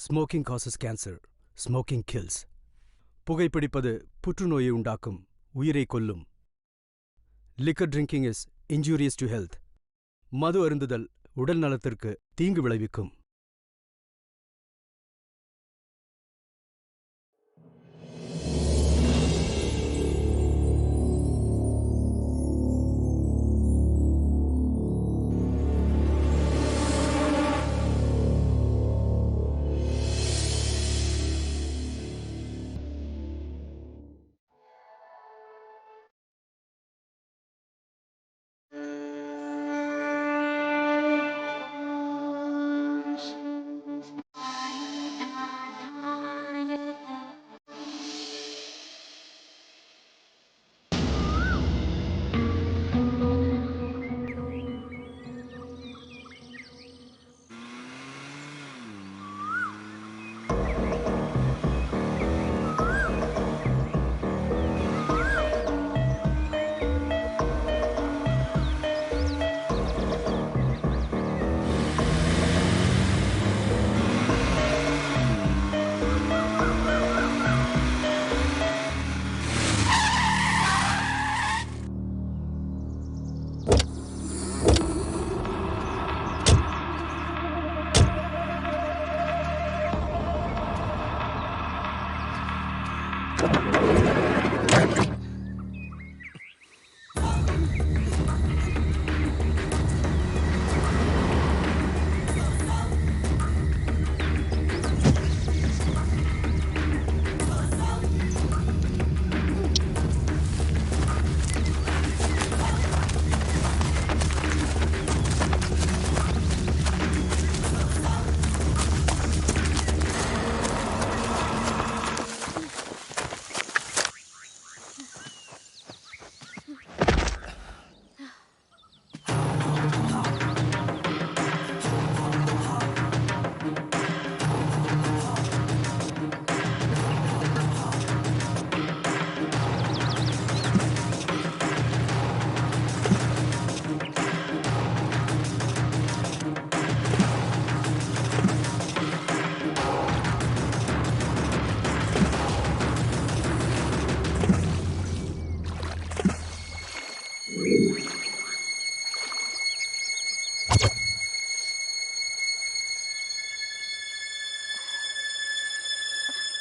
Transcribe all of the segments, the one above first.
Smoking causes cancer. Smoking kills. புகைப்பிடிப்பது புற்றுநோயை உண்டாக்கும், உயிரை கொல்லும். Liquor drinking is injurious to health. மது அருந்துதல் உடல் நலத்திற்கு தீங்கு விளைவிக்கும்.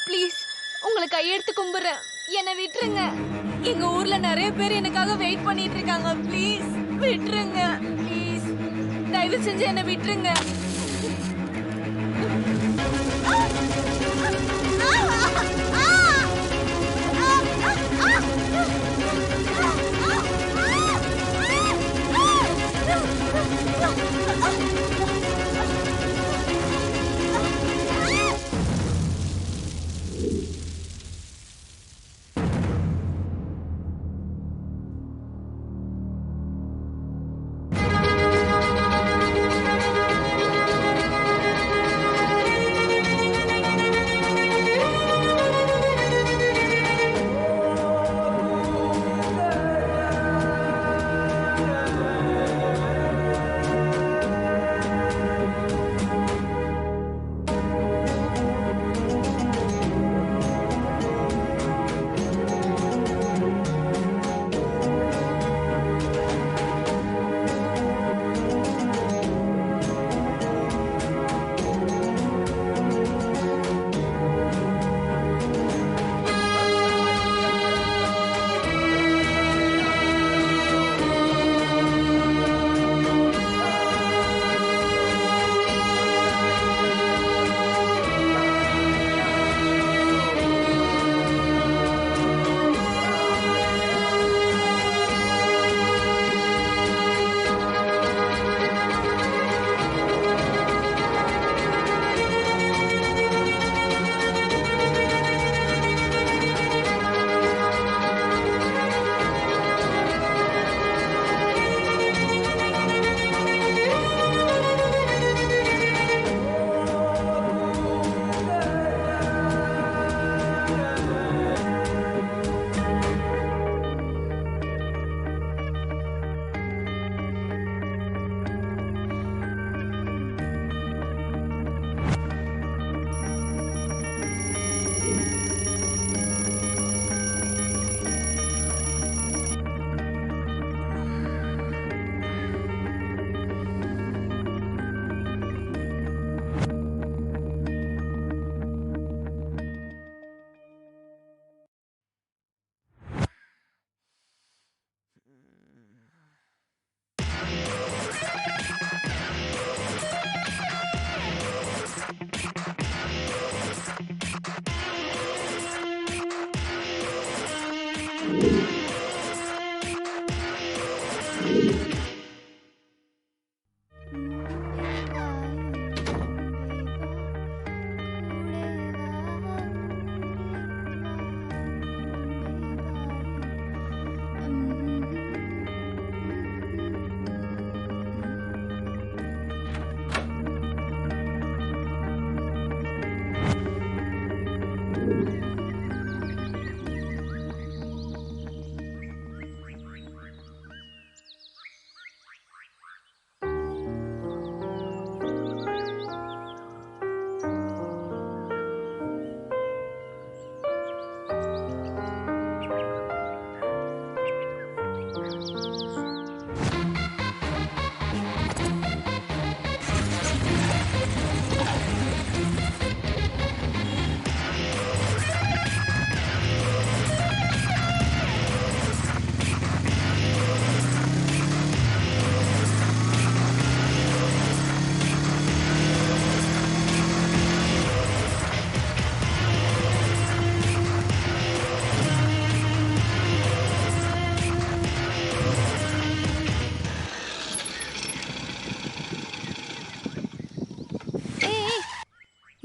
ப்ளீஸ், உங்களை கையெடுத்து கும்பிடுறேன், என்னை விட்டுருங்க. எங்க ஊர்ல நிறைய பேர் எனக்காக வெயிட் பண்ணிட்டு இருக்காங்க. ப்ளீஸ் விட்டுருங்க. ப்ளீஸ் தயவு செஞ்சு என்னை விட்டுருங்க.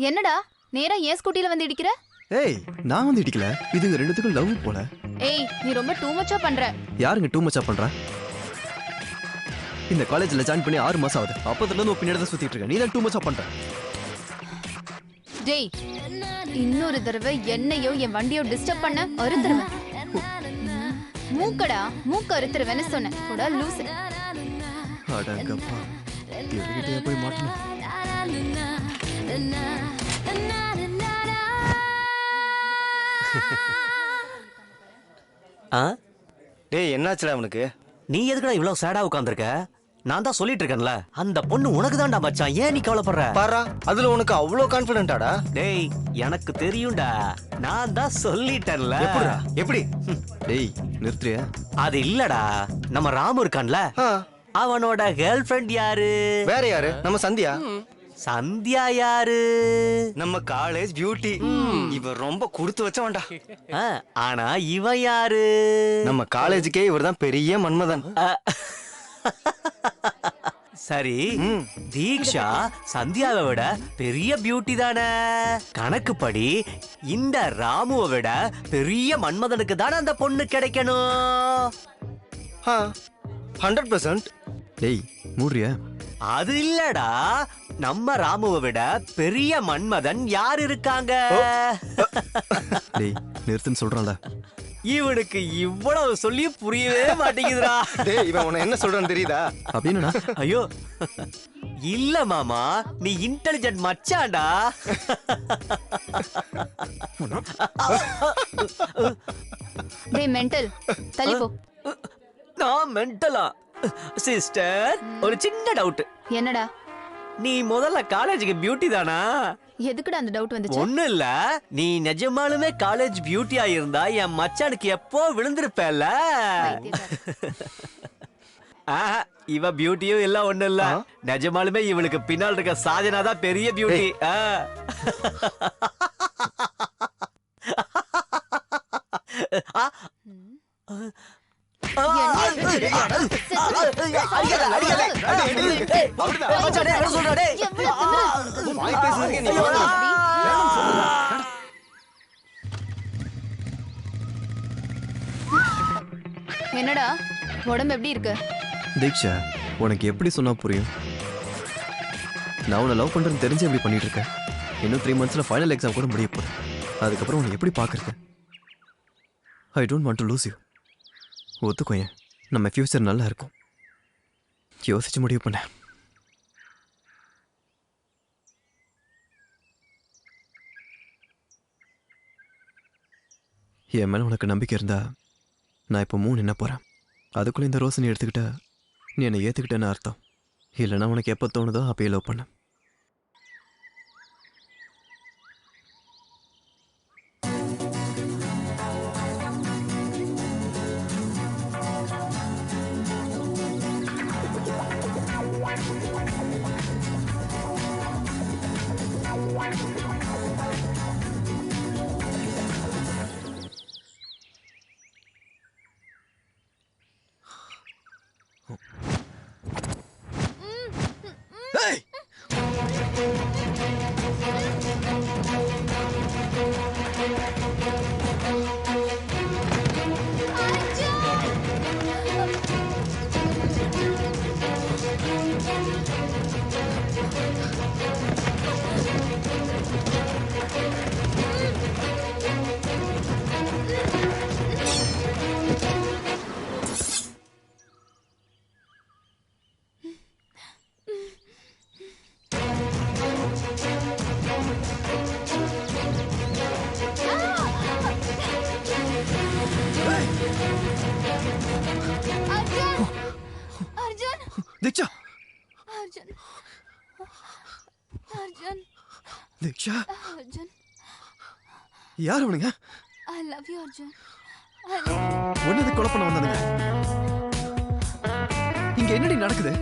என்னடா நேரா ஏன் ஸ்கூட்டில வந்து இடிக்கிற? ஏய் நான் வந்து இடிக்கல, இதுங்க ரெண்டுத்துக்கும் லவ் போல. ஏய் நீ ரொம்ப டூ மச்சா பண்ற. யாருங்க டூ மச்சா பண்றா? இந்த காலேஜ்ல ஜாயின் பண்ணி 6 மாசம் ஆகுது. அப்பத்துல இருந்து பின்னாடி தான் சுத்திட்டு இருக்கேன். நீ தான் டூ மச்சா பண்ற. டேய் இன்னொரு தடவை என்னையோ என் வண்டியோ டிஸ்டர்ப் பண்ண அறுத்துருவேன். மூக்கடா மூக்க அறுத்துருவேன்னு சொன்னேன். கூட லூசு. அடங்கப்பா எதுக்கிட்டே போய் மாட்டணும். டேய் என்னாச்சுடா அவனுக்கு? நீ எதுக்குடா இவ்வளவு சேடா உட்கார்ந்திருக்க? நான் தான் சொல்லிட்டு இருக்கேன்ல, அந்த பொண்ணு உனக்கு தான்டா மச்சான். ஏன் நீ கவலைப்படுற? பாரா, அதுல உனக்கு அவ்வளோ கான்ஃபிடென்ட்டாடா? டேய் எனக்கு தெரியும்டா, நான் தான் சொல்லிட்டேன்ல. எப்படிடா? எப்படி? டேய் நிறுத்துறியா? அது இல்லடா, நம்ம ராமு இருக்கான்ல, ஆ, அவனோட கேர்ள் ஃப்ரெண்ட் யாரு? வேற யாரு? நம்ம சந்தியா. சந்தியா யாரு? நம்ம காலேஜ் பியூட்டி. இவ ரொம்ப கொடுத்து வச்சவன்டா. ஆ, ஆனா இவன் யாரு? நம்ம காலேஜுக்கே இவர்தான் பெரிய மன்மதன். சரி, தீக்ஷா சந்தியாவை விட பெரிய பியூட்டி தானே. கணக்குப்படி இந்த ராமுவை விட பெரிய மன்மதனுக்கு தானே அந்த பொண்ணு கிடைக்கணும். 100%. டேய் மூடுறியா? அது இல்லடா, நம்ம ராமுவை விட பெரிய மன்மதன் யார் இருக்காங்க? டேய் நிறுத்துன்னு சொல்றான்ல. இவனுக்கு இவ்வளவு சொல்லி புரியவே மாட்டேங்குதுடா. டேய் இவன் உன்னை என்ன சொல்றான்னு தெரியுதா? அப்படின்னு ஐயோ இல்ல மாமா, நீ இன்டெலிஜென்ட் மச்சான்டா. டேய் மெண்டல் தள்ளி போ. நான் மென்டலா? சிஸ்டர் ஒரு சின்ன டவுட். என்னடா? நீ முதல்ல காலேஜுக்கு பியூட்டி தானா? எதுக்குடா அந்த டவுட் வந்துச்சு? ஒண்ணு இல்ல, நீ நிஜமாலுமே காலேஜ் பியூட்டியா இருந்தா என் மச்சானுக்கு எப்போ விழுந்திருப்பல. இவ பியூட்டியும் இல்ல ஒண்ணு இல்ல, நிஜமாலுமே இவளுக்கு பின்னால் இருக்க சாஜனா தான் பெரிய பியூட்டி. என்னடா உடம்பு எப்படி இருக்கு? தீக்ஷா உனக்கு எப்படி சொன்னா புரியும்? நான் உன்னை லவ் பண்றேன்னு தெரிஞ்சு எப்படி பண்ணிட்டு இருக்கேன். இன்னும் 3 monthsல ஃபைனல் எக்ஸாம் கூட முடிய போகுது. அதுக்கப்புறம் உன்னை எப்படி பார்க்கறது? I don't want to lose you. ஒத்துக்கோயேன், நம்ம ஃபியூச்சர் நல்லா இருக்கும். யோசிச்சு முடிவு பண்ண. என் மேல உனக்கு நம்பிக்கை இருந்தா நான் இப்போ 3 என்ன போறேன். அதுக்குள்ள இந்த ரோஸ் நீ எடுத்துக்கிட்ட, நீ என்னை ஏத்துக்கிட்டேன்னு அர்த்தம். இல்லைன்னா உனக்கு எப்போ தோணுதோ அப்பயே லவ் பண்ண. தீக்ஷா அர்ஜுன் அர்ஜுன் தீக்ஷா அர்ஜுன் யார் அவனுங்க? I love you Arjun. ஒன்னது கொலை பண்ண வந்தானுங்க. இங்க என்னடி நடக்குது?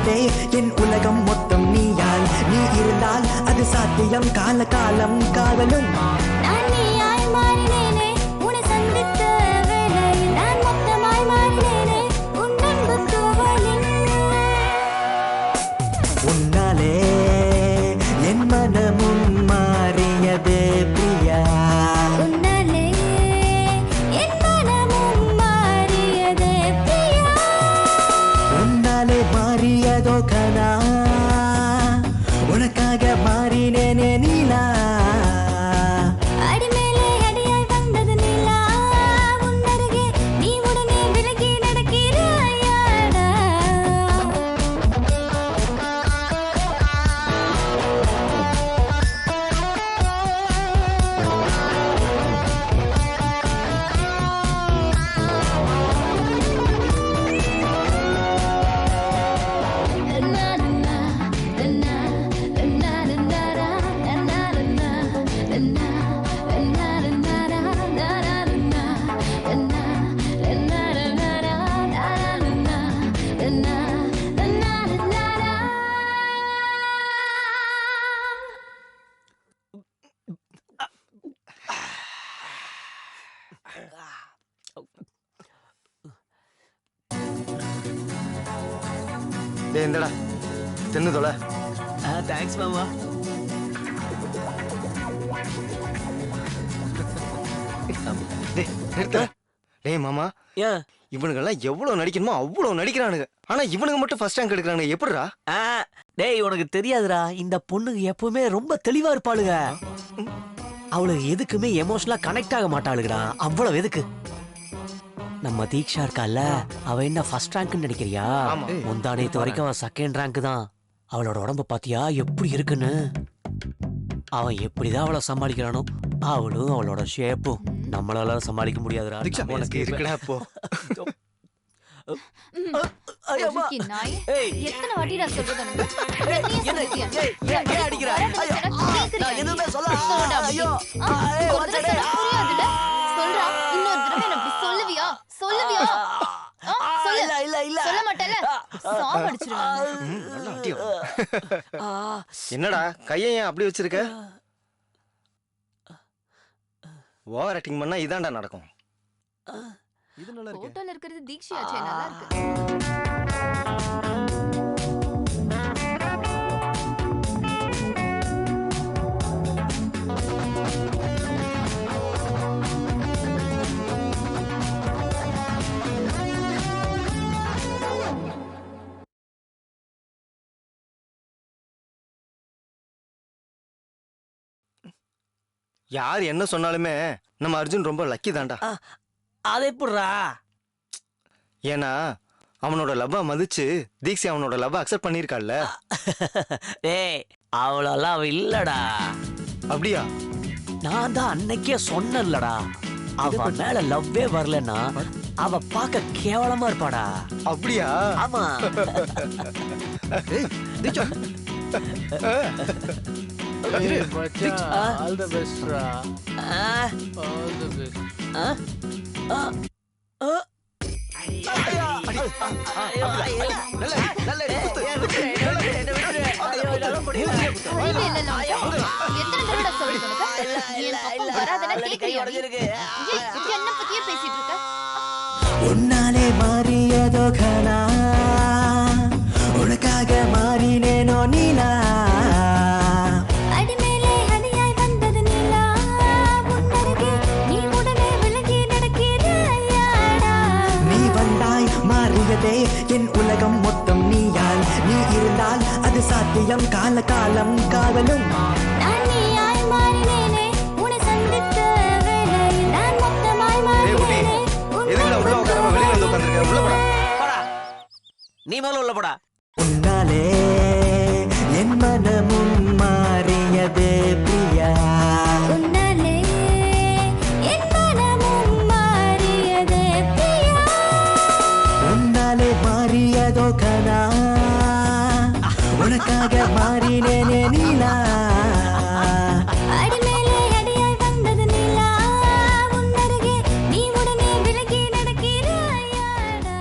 மாறியதே என் உலகம் மொத்தம் நீயால் நீ இருந்தால் அது சாத்தியம் கால காலம் காதலும் நான் நீயாய் மாறினேனே உன்னை சந்தித்த வேளையில் நான் மொத்தமாய் மாறினேனே உன் அன்பு தூவலில் உன்னாலே என் மனமும் மாறியதே பிரியா உன்னாலே என் மனமும் மாறியதே பிரியா உன்னாலே மாறியதோ கனா உனக்காக மாறினேனே நீலா அடிமேலே அடியாய் வந்தது நிலா உன் அருகே நீ உடனே விலகி நடக்கிறாயாடா டேய் இந்தடா தின்னு தொலை. தேங்க்ஸ் மாமா. டேய் நிறுத்த. டேய் மாமா, ஏன் இவனுங்கெல்லாம் எவ்வளவு நடிக்கணுமோ அவ்வளவு நடிக்கிறானுங்க. ஆனா இவனுங்க மட்டும் ஃபர்ஸ்ட் ரேங்க் எடுக்கிறானுங்க. எப்படிடா? டேய் உனக்கு தெரியாதுடா, இந்த பொண்ணுங்க எப்பவுமே ரொம்ப தெளிவா இருப்பாளுங்க. அவளுக்கு எதுக்குமே எமோஷனலா கனெக்ட் ஆக மாட்டாளுங்கடா. அவ்வளவு எதுக்கு? நம்ம தீக்ஷா இருக்கால, அவ என்ன ஃபர்ஸ்ட் ரேங்க்னு நினைக்கிறியா? ஆமா. முந்தானேத்து வரைக்கும் அவன் செகண்ட் ரேங்க் தான். அவளோட உடம்ப பாத்தியா எப்படி இருக்குன்னு? அவன் எப்படிதான் அவளை சமாளிக்கிறானோ, அவளும் அவளோட ஷேப்பும் நம்மளால சமாளிக்க முடியாதுடா. உனக்கு இருக்குடா போ. பொறுக்கி நாயே. ஏய். எத்தனை வாட்டிடா சொல்றது உனக்கு? என்ன? ஏன் அடிக்கிற? ஐயோ. நான் எதுவுமே சொல்ல. ஐயோ. ஒரு தடவை சொன்னா புரியாதுல்ல? சொல்றா, இன்னொரு தடவை என்ன அப்படி சொல்லுவியா? சொல்லுவியா? சொல்லு. இல்ல. சொல்ல மாட்டேல? சாவடிச்சிருவாங்க. நல்லா அடி வாங்கு. என்னடா கையை ஏன் அப்படி வச்சிருக்க? ஓவர் ஆக்டிங் பண்ணா இதான்டா நடக்கும். இது நல்லா இருக்கு. போட்டோல இருக்கிறது தீக்ஷியாச்சே, நல்லா இருக்கு. யார் என்ன சொன்னாலுமே நம்ம அர்ஜுன் ரொம்ப லக்கி தான்டா. அது எப்படிடா? ஏன்னா அவனோட லவ்வ மதிச்சு தீக்ஷி அவனோட லவ்வ அக்செப்ட் பண்ணிருக்காள்ல. ஏய், அவளெல்லாம் அவ இல்லடா. அப்படியா? நான் தான் அன்னைக்கே சொன்னேன்லடா, அவ மேல லவ்வே வரலன்னா அவ பார்க்க கேவலமா இருப்பாடா. அப்படியா? ஆமா. All the best, Ra. Ah, All the best. ஆ, ஆ, ஆ. அறிவே இல்லைல்ல உனக்கு? எத்தனை தடவை சொல்றது உனக்கு? என் பக்கம் வராதனா கேக்குறியா நீ? ஏய், என்ன பத்தியே பேசிட்டு இருக்க? உன்னாலே மாறியதோ கனா உனக்காக மாறினேனோ நீலா அடிமேலே அடியாய் வந்தது நிலா உன் அருகே நீ உடனே விலகி நடக்கிறாயாடா நீ வந்தாய் மாறியதே என் உலகம் மொத்தம் நீயால் நீ இருந்தால் அது சாத்தியம் கால காலம் காதலும் நான் நீயாய் மாறினேனே உன்னை சந்தித்த வேளையில் நான் மொத்தமாய் மாறினேனே உன் எதுக்குடா உள்ள உட்காராம வெளியில வந்து உட்கார்ந்திருக்க? உள்ள போடா. போடா. நீ முதல்ல உள்ள போடா. உன்னாலே என் மனமும் மாறியதே பிரியா உன்னாலே என் மனமும் மாறியதே பிரியா உன்னாலே மாறியதோ கனா உனக்காக மாறினேனே நீலா அடிமேலே அடியாய் வந்தது நிலா உன் அருகே நீ உடனே விலகி நடக்கிறாயாடா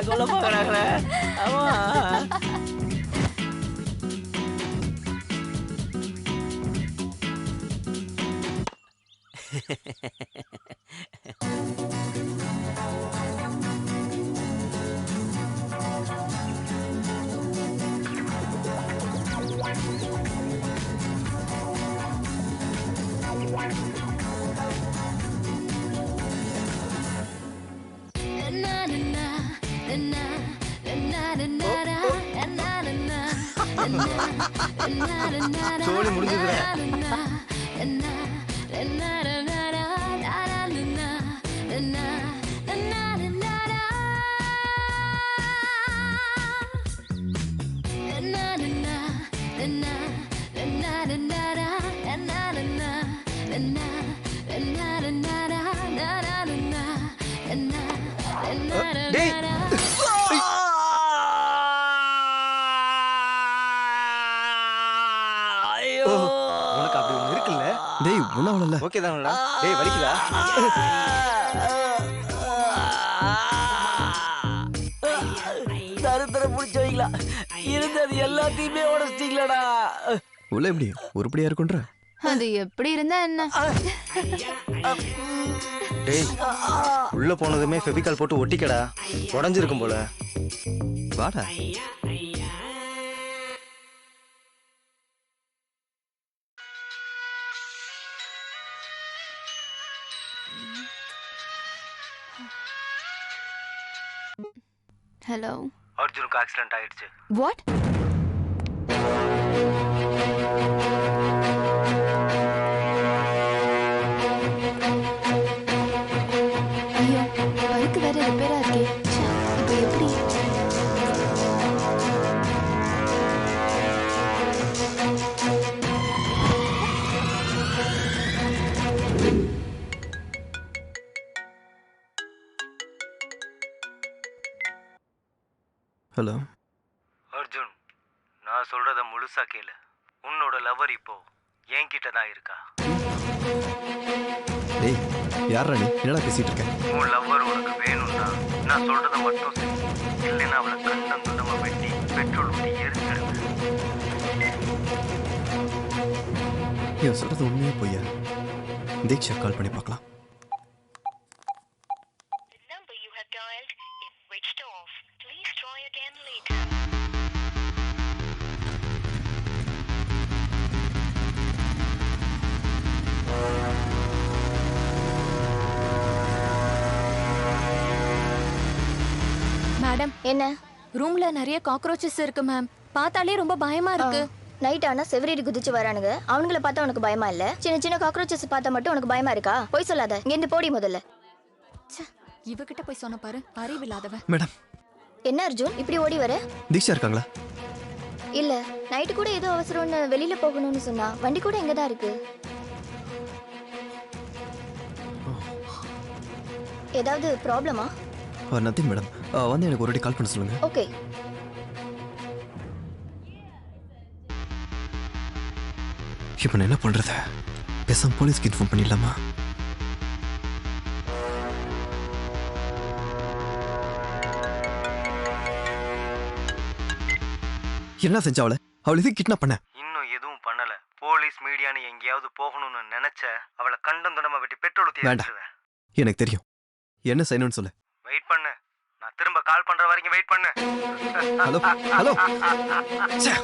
சொல்ல போகிறாங்க. ஆமா. சோழி முடிஞ்சதுடா. டேய் ஐயோ, உனக்கு அப்படி ஒண்ணு இருக்குல்ல? டேய் ஒன்றாவல ஓகே தானடா? டேய் வலிக்குதா? தருத்தர பிடிச்சவங்களா இருந்தது எல்லாத்தையுமே உடச்சிட்டீங்களாடா. உள்ள எப்படி உருப்படியா இருக்குன்ற? அது எப்படி இருந்தா என்ன? டேய் உள்ள போனதுமே ஃபெவிகால் போட்டு ஒட்டிக்கடா, உடஞ்சிருக்கும் போல. வாடா. ஹலோ. அர்ஜுனுக்கு ஆக்சிடென்ட் ஆயிடுச்சு. வாட்? ஐயோ, பைக் வேற ரிப்பேரா இருக்கே. ச்சே, இப்போ எப்படி? ஹலோ. அர்ஜுன், நான் சொல்றத முழுசா கேளு. உன்னோட லவர் இப்போ என்கிட்ட தான் இருக்கா. டேய் யாரா நீ? என்னடா பேசிட்டு இருக்க? உன் லவர் உனக்கு வேணும்னா நான் சொல்றத மட்டும் செய். இல்லைன்னா அவளை கண்ணம் துண்டமா வெட்டி பெட்ரோல் ஊற்றி எரிச்சிடுவேன். இவன் சொல்றது உண்மையா பொய்யா? தீக்ஷா கால் பண்ணி பார்க்கலாம். மேடம், என்ன ரூம்ல நிறைய காக்ரோச்சஸ் இருக்கு மேம். பார்த்தாலே ரொம்ப பயமா இருக்கு. நைட் ஆனா செவரேறி குதிச்சு வரானுங்க. அவனுங்கள பார்த்தா உனக்கு பயமா இல்ல? சின்ன சின்ன காக்ரோச்சஸ் பார்த்தா மட்டும் உனக்கு பயமா இருக்கா? போய் சொல்லாத. இங்க இருந்து போடி முதல்ல. இவகிட்ட போய் சொன்ன பாரு, அறிவில்லாதவ. மேடம். என்ன அர்ஜுன் இப்படி ஓடி வர? தீக்ஷா இருக்காங்களா? இல்ல, நைட்டு கூட ஏதோ அவசரம்னு வெளியில போகணும்னு சொன்னா. வண்டி கூட இங்க தான் இருக்கு. ஏதாவது ப்ராப்ளமா? Nothing madam. வந்து எனக்கு ஒரு வாட்டி கால் பண்ண சொல்லுங்க. ஓகே. இப்போ நான் என்ன பண்றது? பேசாம போலீஸ்க்கு இன்ஃபார்ம் பண்ணிடலாமா? என்ன செஞ்சா அவளை? அவளை எதுக்கு கிட்னாப் பண்ண? இன்னும் எதுவும் பண்ணல. போலீஸ் மீடியான்னு எங்கேயாவது போகணும்னு நினைச்ச அவளை கண்டம் துண்டமா வெட்டி பெட்ரோல் ஊற்றி வேண்டாம். எரிச்சிடுவேன். எனக்கு தெரியும் என்ன செய்யணும்னு சொல்லு. வெயிட் பண்ணு. நான் திரும்ப கால் பண்ற வரைக்கும் வெயிட் பண்ணு. Hello hello. ச்சே.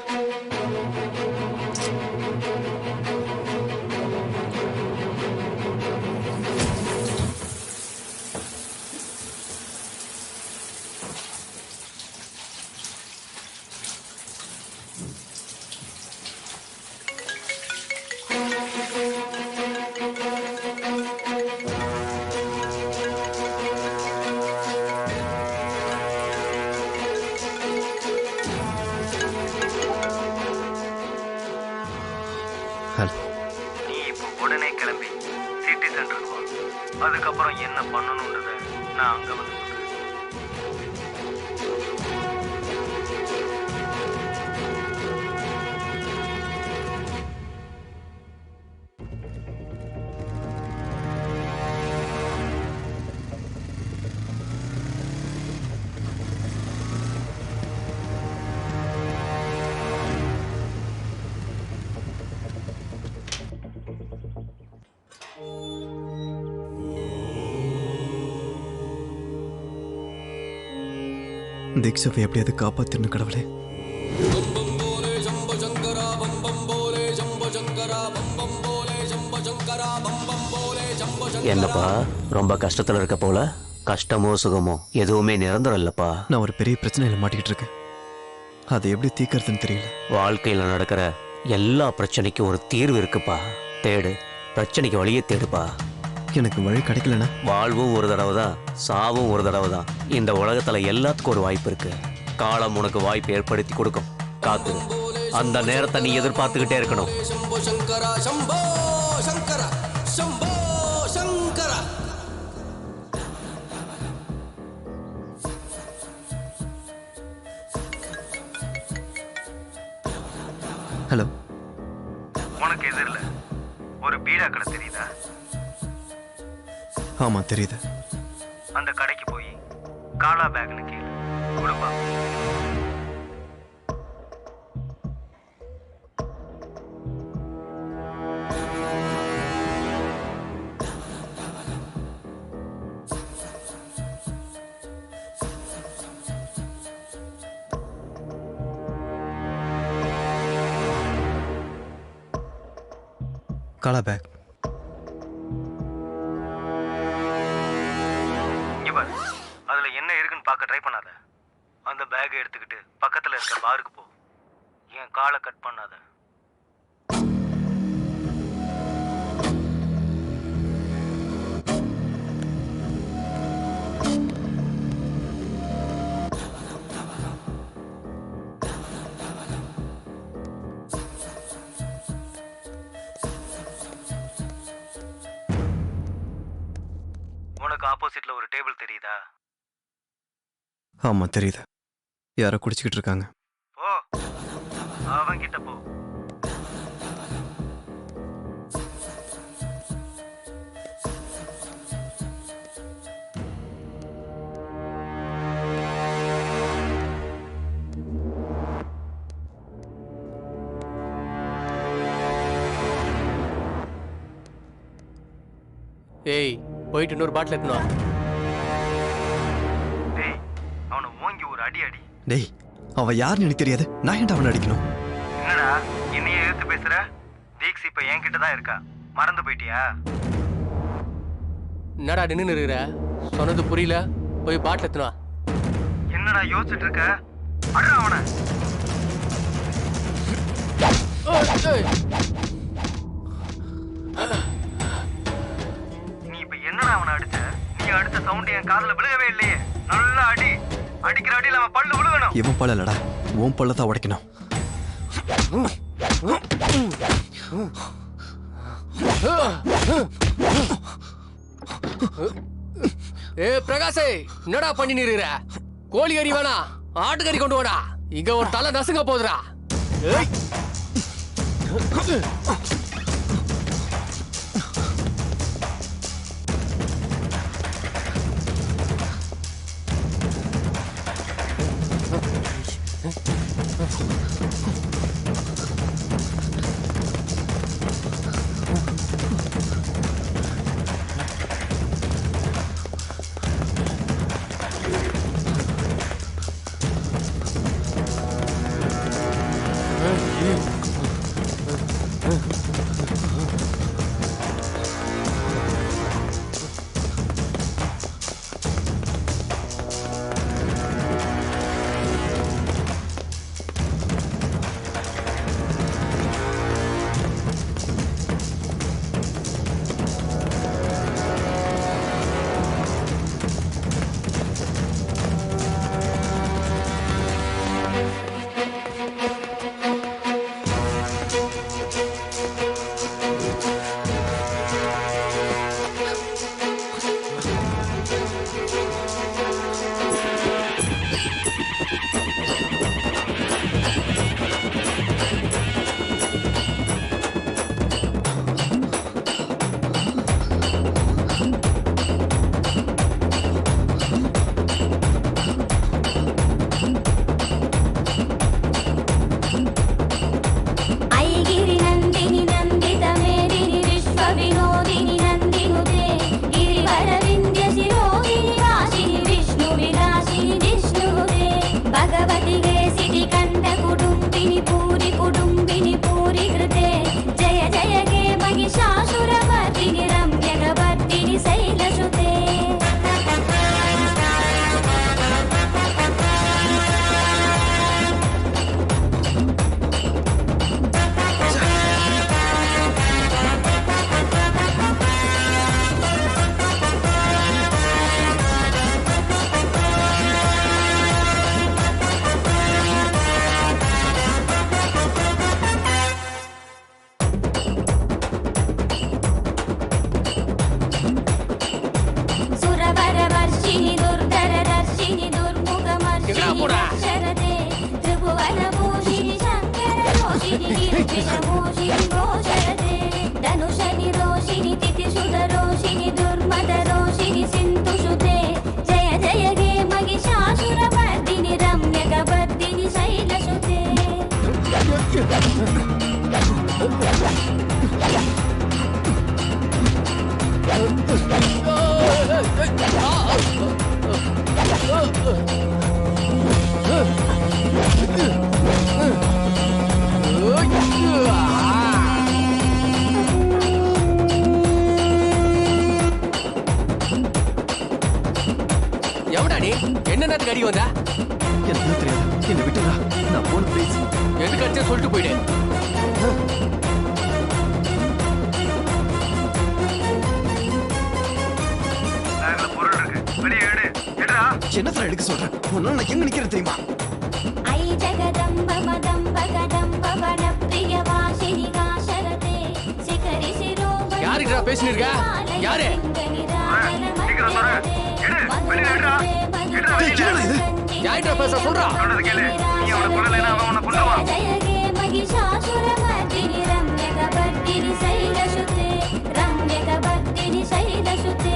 நீ இப்போ உடனே கிளம்பி சிட்டி சென்டருக்கு வா. அதுக்கப்புறம் என்ன பண்ணணுன்றத நான் அங்க வந்து சொல்றேன். தீக்ஷாவை எப்படியாவது காப்பாத்திருந்த கடவுளே. என்னப்பா ரொம்ப கஷ்டத்துல இருக்க போல? கஷ்டமோ சுகமோ எதுவுமே நிரந்தரம் இல்லப்பா. நான் ஒரு பெரிய பிரச்சனையில மாட்டிக்கிட்டு இருக்கேன். அதை எப்படி தீர்க்கறதுன்னு தெரியல. வாழ்க்கையில நடக்கிற எல்லா பிரச்சனைக்கும் ஒரு தீர்வு இருக்குப்பா. தேடு, பிரச்சனைக்கு வழியே தேடுப்பா. எனக்கு வழி கிடைக்கலனா? வாழ்வும் ஒரு தடவை தான், சாவும் ஒரு தடவை தான். இந்த உலகத்துல எல்லாத்துக்கும் ஒரு வாய்ப்பு இருக்கு. காலம் உனக்கு வாய்ப்பு ஏற்படுத்தி கொடுக்கும். காத்து அந்த நேரத்தை நீ எதிர்பார்த்துக்கிட்டே இருக்கணும். ஹலோ, உனக்கு எதிரில் ஒரு பீடா கடை தெரியுதா? ஆமா தெரியுது. அந்த கடைக்கு போய் காலா பேக்னு கேளு, கொடுப்பா. காலா பேக். இவர் அதுல என்ன இருக்குன்னு பார்க்க ட்ரை பண்ணாத. அந்த பேக்கை எடுத்துக்கிட்டு பக்கத்துல இருக்க பாருக்கு போ. என் காலை கட் பண்ணாத. உனக்கு ஆப்போசிட்ல ஒரு டேபிள் தெரியுதா? ஆமா தெரியுது. யாரோ குடிச்சுக்கிட்டு இருக்காங்க. போ, அவன்கிட்ட போ. ஏய், போயிட்டு இன்னொரு பாட்டில் எடுத்துன்னு வா. டேய், அவனை ஓங்கி ஒரு அடி அடி. டேய், அவன் யாருன்னு எனக்கு தெரியாது. நான் ஏன்டா அவனை அடிக்கணும்? என்னடா என்னைய எடுத்து பேசுற? தீக்ஸ் இப்ப என்கிட்ட தான் இருக்கா, மறந்து போயிட்டியா? என்னடா நின்று இருக்கிற? சொன்னது புரியல. போய் பாட்டில் எடுத்துன்னு வா. என்னடா யோசிச்சுட்டு இருக்க? அடடா அவனை. நீ இப்ப என்னடா அவனை அடிச்ச? நீ அடிச்ச சவுண்ட் என் காதுல விழுகவே இல்லையே. நல்லா அடி. அடிக்கிற அடியில் அவன் பல்லு விழுகணும். இவன் பல்ல இல்லடா, உன் பல்ல தான் உடைக்கணும். ஏ பிரகாஷே, என்னடா பண்ணி நிறுற? கோழி கறி வேணா, ஆட்டுக்கறி கொண்டு வாடா. இங்க ஒரு தலை நசுங்க போகுதுடா. ஏய், वृषभोषिणि घोषरते धनुषनि रोषिणि तिथिसुधरोषिणि दुर्मदरोषिणि सिन्धुसुते जय जय हे महिषासुरमर्दिनि रम्यकवर्दिनि शैलसुते எவடா நீ என்ன நேரத்துக்கு அடி வந்தா எனக்கு தெரியாது என்ன விட்டுடா நான் போன ப்ளீஸ் எதுக்கு அடிச்சா சொல்லிட்டு போயிடு பேக்ல பொருள் இருக்கு வெளியே எடு எடுடா என்ன சார் எடுக்க சொல்றேன் உன்னால நான் எங்க நிக்கிறேன் தெரியுமா ऐ जगदम्ब मदम्ब कदम्ब वनप्रियवासिनि काशरते शिखरि शिरोमणि யாருக்குடா பேசிட்டு இருக்க யாரு சீக்கிரம் தர எடு வெளியே எடுடா எடுடா என்னடா இது யார்கிட்ட பேச சொல்றா சொல்றது கேளு நீ அவன கொல்லலைன்னா அவன் உன்னை கொல்லுவான் जय हे महिषासुरमर्दिनि रम्यकवर्दिनि शैलसुते रम्यकवर्दिनि शैलसुते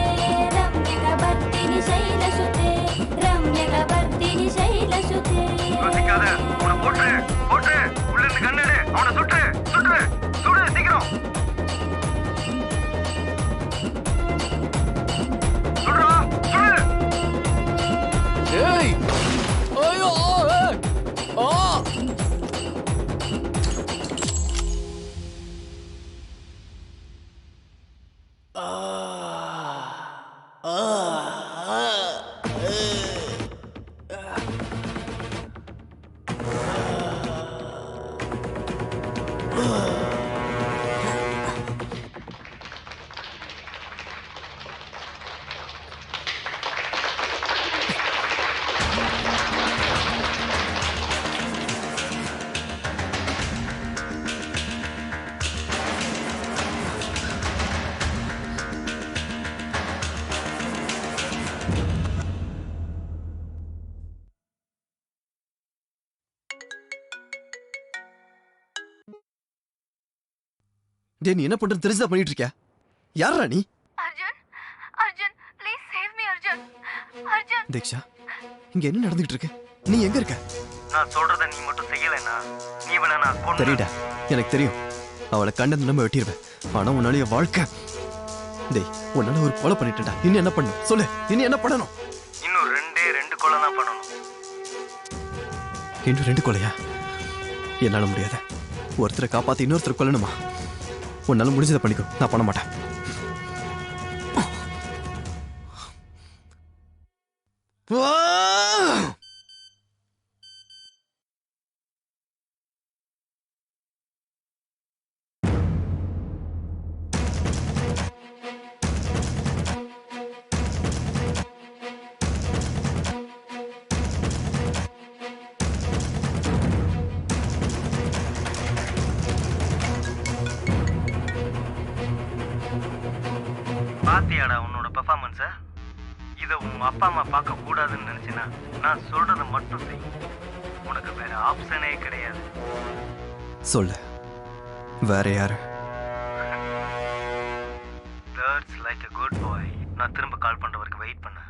रम्यकवर्दिनि शैलसुते रम्यकवर्दिनि शैलसुते யோசிக்காத அவனை போட்டு போட்டு உள்ள இருந்து கண்ணெடு அவனை சுட்டு சுட்டு சுடு சீக்கிரம் சுடுறா சுடு ஏய் ஐயோ ஏய் ஆ டே நீ என்ன பண்றது தெரிஞ்சா பண்ணிட்டு இருக்கியா யாரா நீ Arjun Arjun please save me Arjun Arjun Diksha இங்க என்ன நடந்துகிட்டு இருக்கு நீ எங்க இருக்க நான் சொல்றத நீ மட்டும் செய்யலைன்னா நீ வேணா நான் கொண்டு தெரியுடா எனக்கு தெரியும் அவளை கண்ட நம்ம வெட்டிடுவேன் ஆனா உன்னால என் வாழ்க்கை டேய் உன்னால ஒரு கொலை பண்ணிட்டேன்டா இன்னும் என்ன பண்ணணும் சொல்லு இன்னும் என்ன பண்ணணும் இன்னும் ரெண்டு கொலை தான் பண்ணணும் இன்னும் 2 கொலையா என்னால முடியாது ஒருத்தரை காப்பாத்தி இன்னொருத்தரை கொல்லணுமா உன்னால முடிஞ்சதை பண்ணிக்கோ நான் பண்ண மாட்டேன் பாத்தியாடா உன்னோட பெர்ஃபார்மன்ஸ இத உங்க அப்பா அம்மா பார்க்க கூடாதுன்னு நினைச்சினா நான் சொல்றத மட்டும் செய் உனக்கு வேற ஆப்ஷனே கிடையாது சொல்லு வேற யாரு that's like a good boy நான் திரும்ப கால் பண்ற வரைக்கும் வெயிட் பண்ணு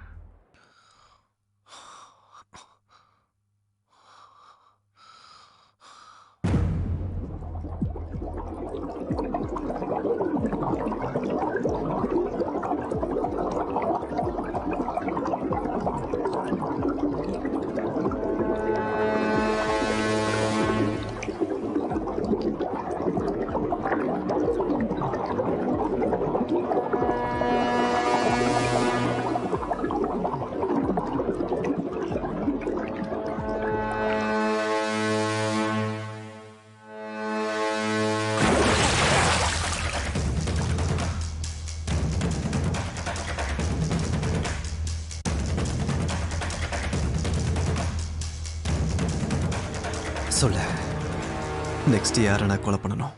சொல்லு நெக்ஸ்ட் யாரை நான் கொலை பண்ணணும்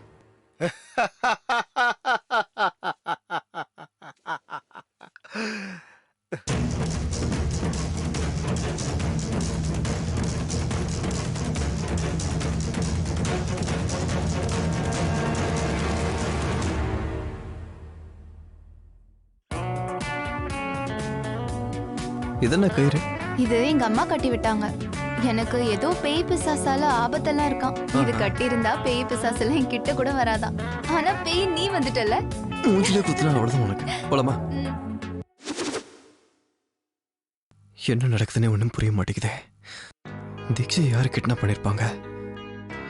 இதென்ன கயிறு? இது எங்க அம்மா கட்டி விட்டாங்க. எனக்கு ஏதோ பேய் பிசாசால ஆபத்தெல்லாம் இருக்கான். இது கட்டி இருந்தா பேய் பிசாசெல்லாம் என் கிட்ட கூட வராதான். ஆனா பேய் நீ வந்துட்டல. மூஞ்சிலே குத்துனா அவ்வளவுதான் உனக்கு. போலாமா? என்ன நடக்குதுன்னு ஒன்றும் புரிய மாட்டேங்குதே. தீக்ஷை யாரு கிட்னாப் பண்ணிருப்பாங்க?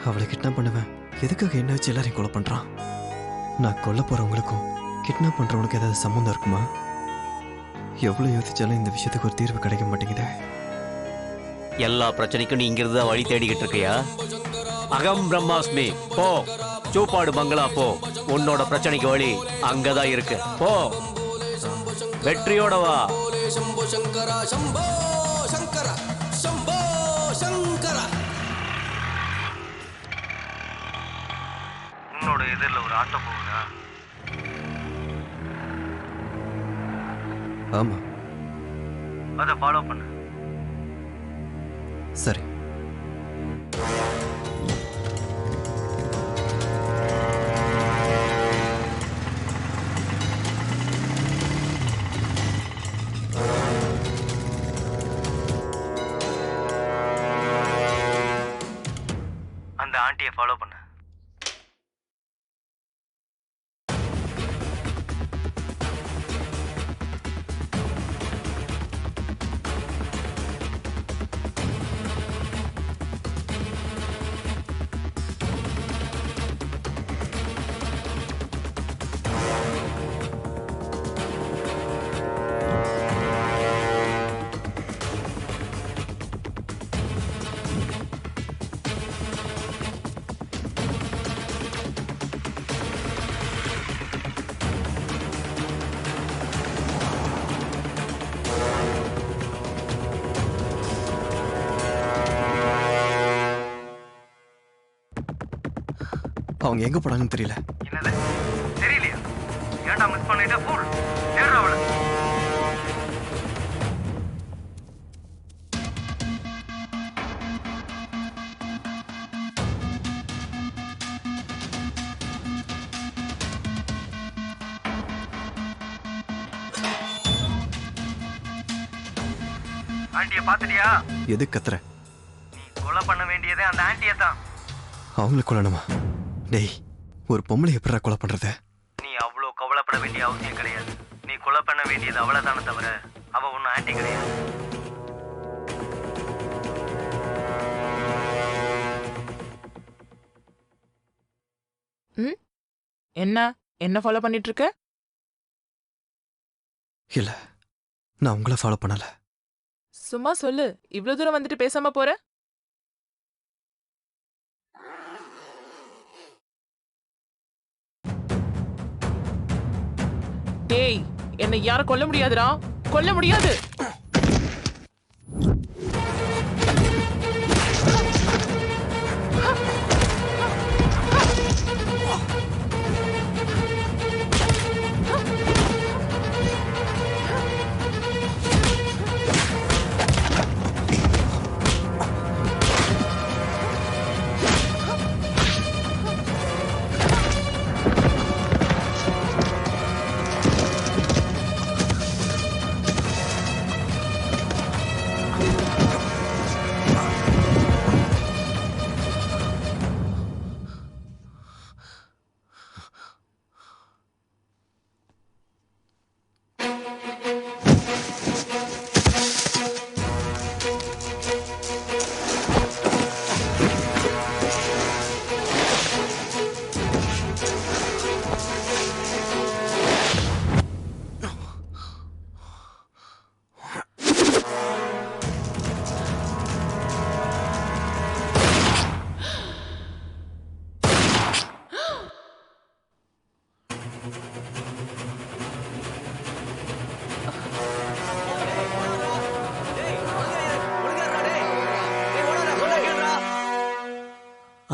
அவளை கிட்னாப் பண்ணவன் எதுக்காக என்ன வச்சு எல்லாரையும் கொலை பண்றான்? நான் கொல்ல போறவங்களுக்கும் கிட்னாப் பண்றவனுக்கு ஏதாவது சம்மந்தம் இருக்குமா? எவ்வளவு யோசிச்சாலும் இந்த விஷயத்துக்கு ஒரு தீர்வு கிடைக்க மாட்டேங்குதே. எல்லா பிரச்சனைக்கும் நீ இங்கிருந்து வழி தேடிக்கிட்டு இருக்கியா? அகம் பிரம்மாஸ்மி, போ சூப்பாடு பங்களா போ. உன்னோட பிரச்சனைக்கு வழி அங்கதான் இருக்கு. போ, வெற்றியோட வா. உன்னோட எதிரில் ஒரு ஆட்டோ போகுதா? ஆமா, அதை ஃபாலோ பண்ணு. சரி. அந்த ஆண்டியை ஃபாலோ பண்ணு. அவங்க எங்க போனாங்கன்னு தெரியல. என்னது தெரியலையா? ஏன்டா மிஸ் பண்ணிட்ட? ஃபூல் ஏறா அவளை. ஆண்டியை பார்த்துட்டியா? எது கத்துற? நீ கொலை பண்ண வேண்டியதே அந்த ஆண்டியை தான். அவங்கள கொல்லணுமா? டேய், ஒரு பொம்பளை எப்படா கொலை பண்றது? நீ அவ்வளோ கவலைப்பட வேண்டிய அவசியம் கிடையாது. நீ கொலை பண்ண வேண்டியது அவளை தானே தவிர அவ ஒன்றும் ஆண்டி கிடையாது. என்ன ஃபாலோ பண்ணிட்டு இருக்க? இல்ல, நான் உங்களை ஃபாலோ பண்ணல. சும்மா சொல்லு. இவ்வளவு தூரம் வந்துட்டு பேசாம போற? டேய், என்னை யாரும் கொல்ல முடியாதுடா. கொல்ல முடியாது.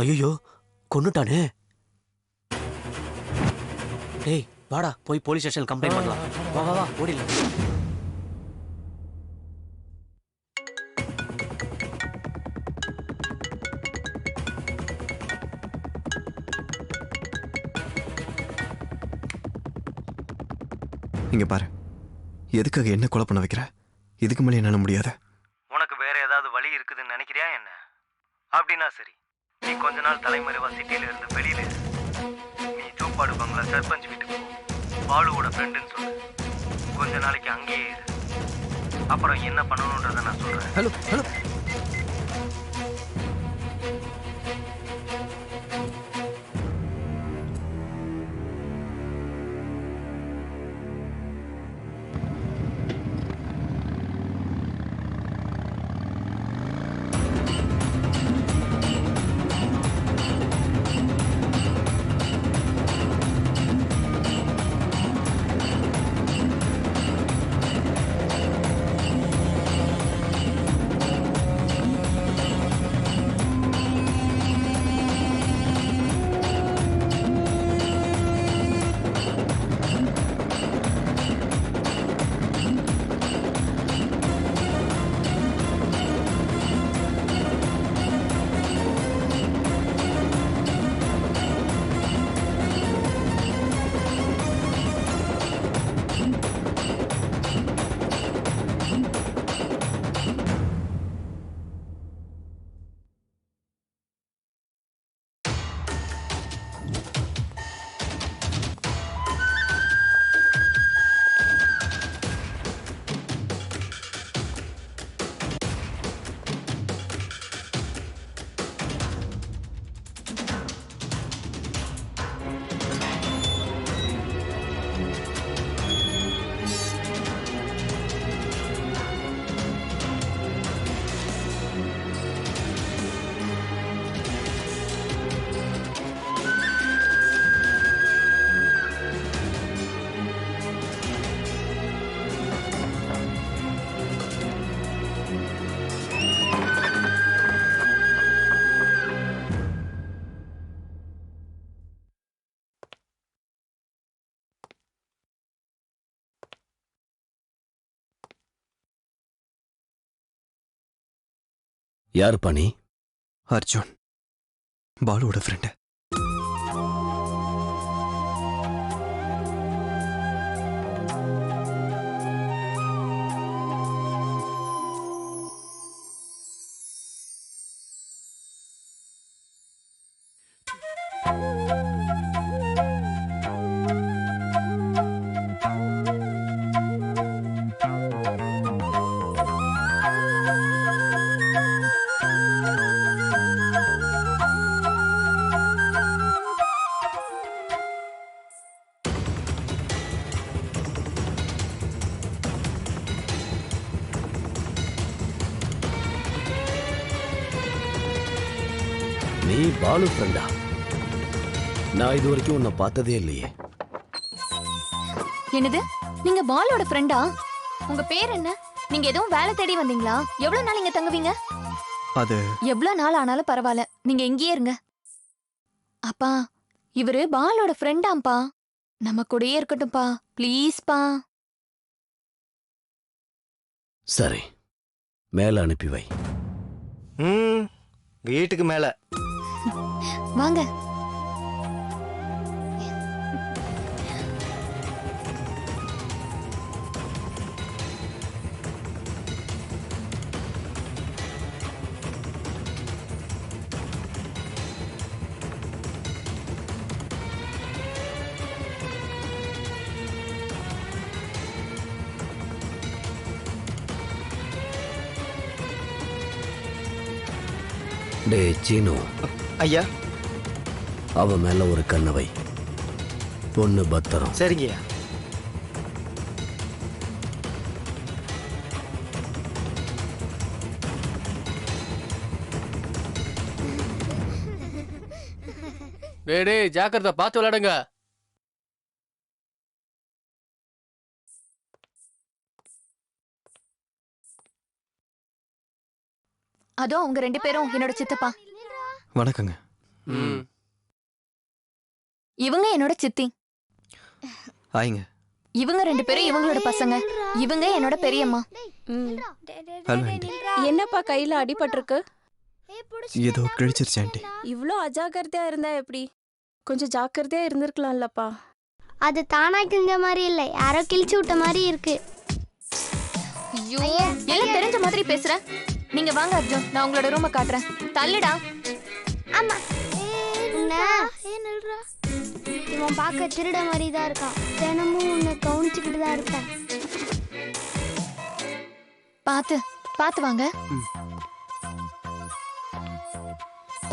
ஐயோ, கொன்னுட்டானே. டேய் வாடா, போய் போலீஸ் ஸ்டேஷன் கம்ப்ளைண்ட் பண்ணலாம். வா வா வா, ஓடிடலாம். இங்க பாரு, எதுக்காக என்ன கொலை பண்ண வைக்கிற? இதுக்கு மேலே என்னால் முடியாது. உனக்கு வேற ஏதாவது வழி இருக்குதுன்னு நினைக்கிறியா என்ன? அப்படின்னா சரி, நீ கொஞ்ச நாள் தலைமறைவா சிட்டியில இருந்து வெளியில இரு. நீ சோப்பாடு பங்களா சர்பஞ்ச் வீட்டுக்கு போ. பாலுவோட ஃப்ரெண்டுன்னு சொல்லு. கொஞ்ச நாளைக்கு அங்கேயே இரு. அப்புறம் என்ன பண்ணணுன்றத நான் சொல்றேன். ஹலோ ஹலோ, யார் பண்ணி? அர்ஜுன், பாலுவோட ஃப்ரெண்டு. நீ பாலு ஃப்ரெண்டா? நான் இது வரைக்கும் உன்னை பார்த்ததே இல்லையே. என்னது, நீங்க பாலோட ஃப்ரெண்டா? உங்க பேர் என்ன? நீங்க எதுவும் வேலை தேடி வந்தீங்களா? எவ்வளவு நாள் இங்க தங்குவீங்க? அது எவ்வளவு நாள் ஆனாலும் பரவாயில்ல, நீங்க இங்கேயே இருங்க. அப்பா, இவரு பாலோட ஃப்ரெண்டாம்பா, நம்ம கூடயே இருக்கட்டும்பா, ப்ளீஸ்பா. சரி, மேல அனுப்பி வை. வீட்டுக்கு மேல வாங்க. டே சீனு, ஐயா. அவ மேல ஒரு கண்ணை வை. பொண்ணு பத்திரம். சரிங்கய்யா. டேய் ஜாக்கிரதை, பார்த்து விளையாடுங்க. அதோ அவங்க ரெண்டு பேரும் என்னோட சித்தப்பா. வணக்கங்க. இவங்க என்னோட சித்தி. ஆயிங்க. இவங்க ரெண்டு பேரும் இவங்களோட பசங்க. இவங்க என்னோட பெரியம்மா. Hello aunty. என்னப்பா கையில அடிபட்டிருக்கு? ஏதோ கிழிச்சிருச்சு ஆண்டி. இவ்ளோ அஜாக்கிரதையா இருந்தா எப்படி? கொஞ்சம் ஜாக்கிரதையா இருந்திருக்கலாம்லப்பா. அது தானா கிழிஞ்ச மாதிரி இல்லை, யாரோ கிழிச்சு விட்ட மாதிரி இருக்கு. ஐயோ எல்லாம் தெரிஞ்ச மாதிரி பேசுற. நீங்க வாங்க அர்ஜுன், நான் உங்களோட ரூமை காட்டுறேன். தள்ளுடா. ஆமா இவன் பார்க்க திருட மாதிரி தான் இருக்கான். தினமும் உன்னை கவனிச்சுக்கிட்டு தான் இருப்பேன். பாத்து பாத்து வாங்க,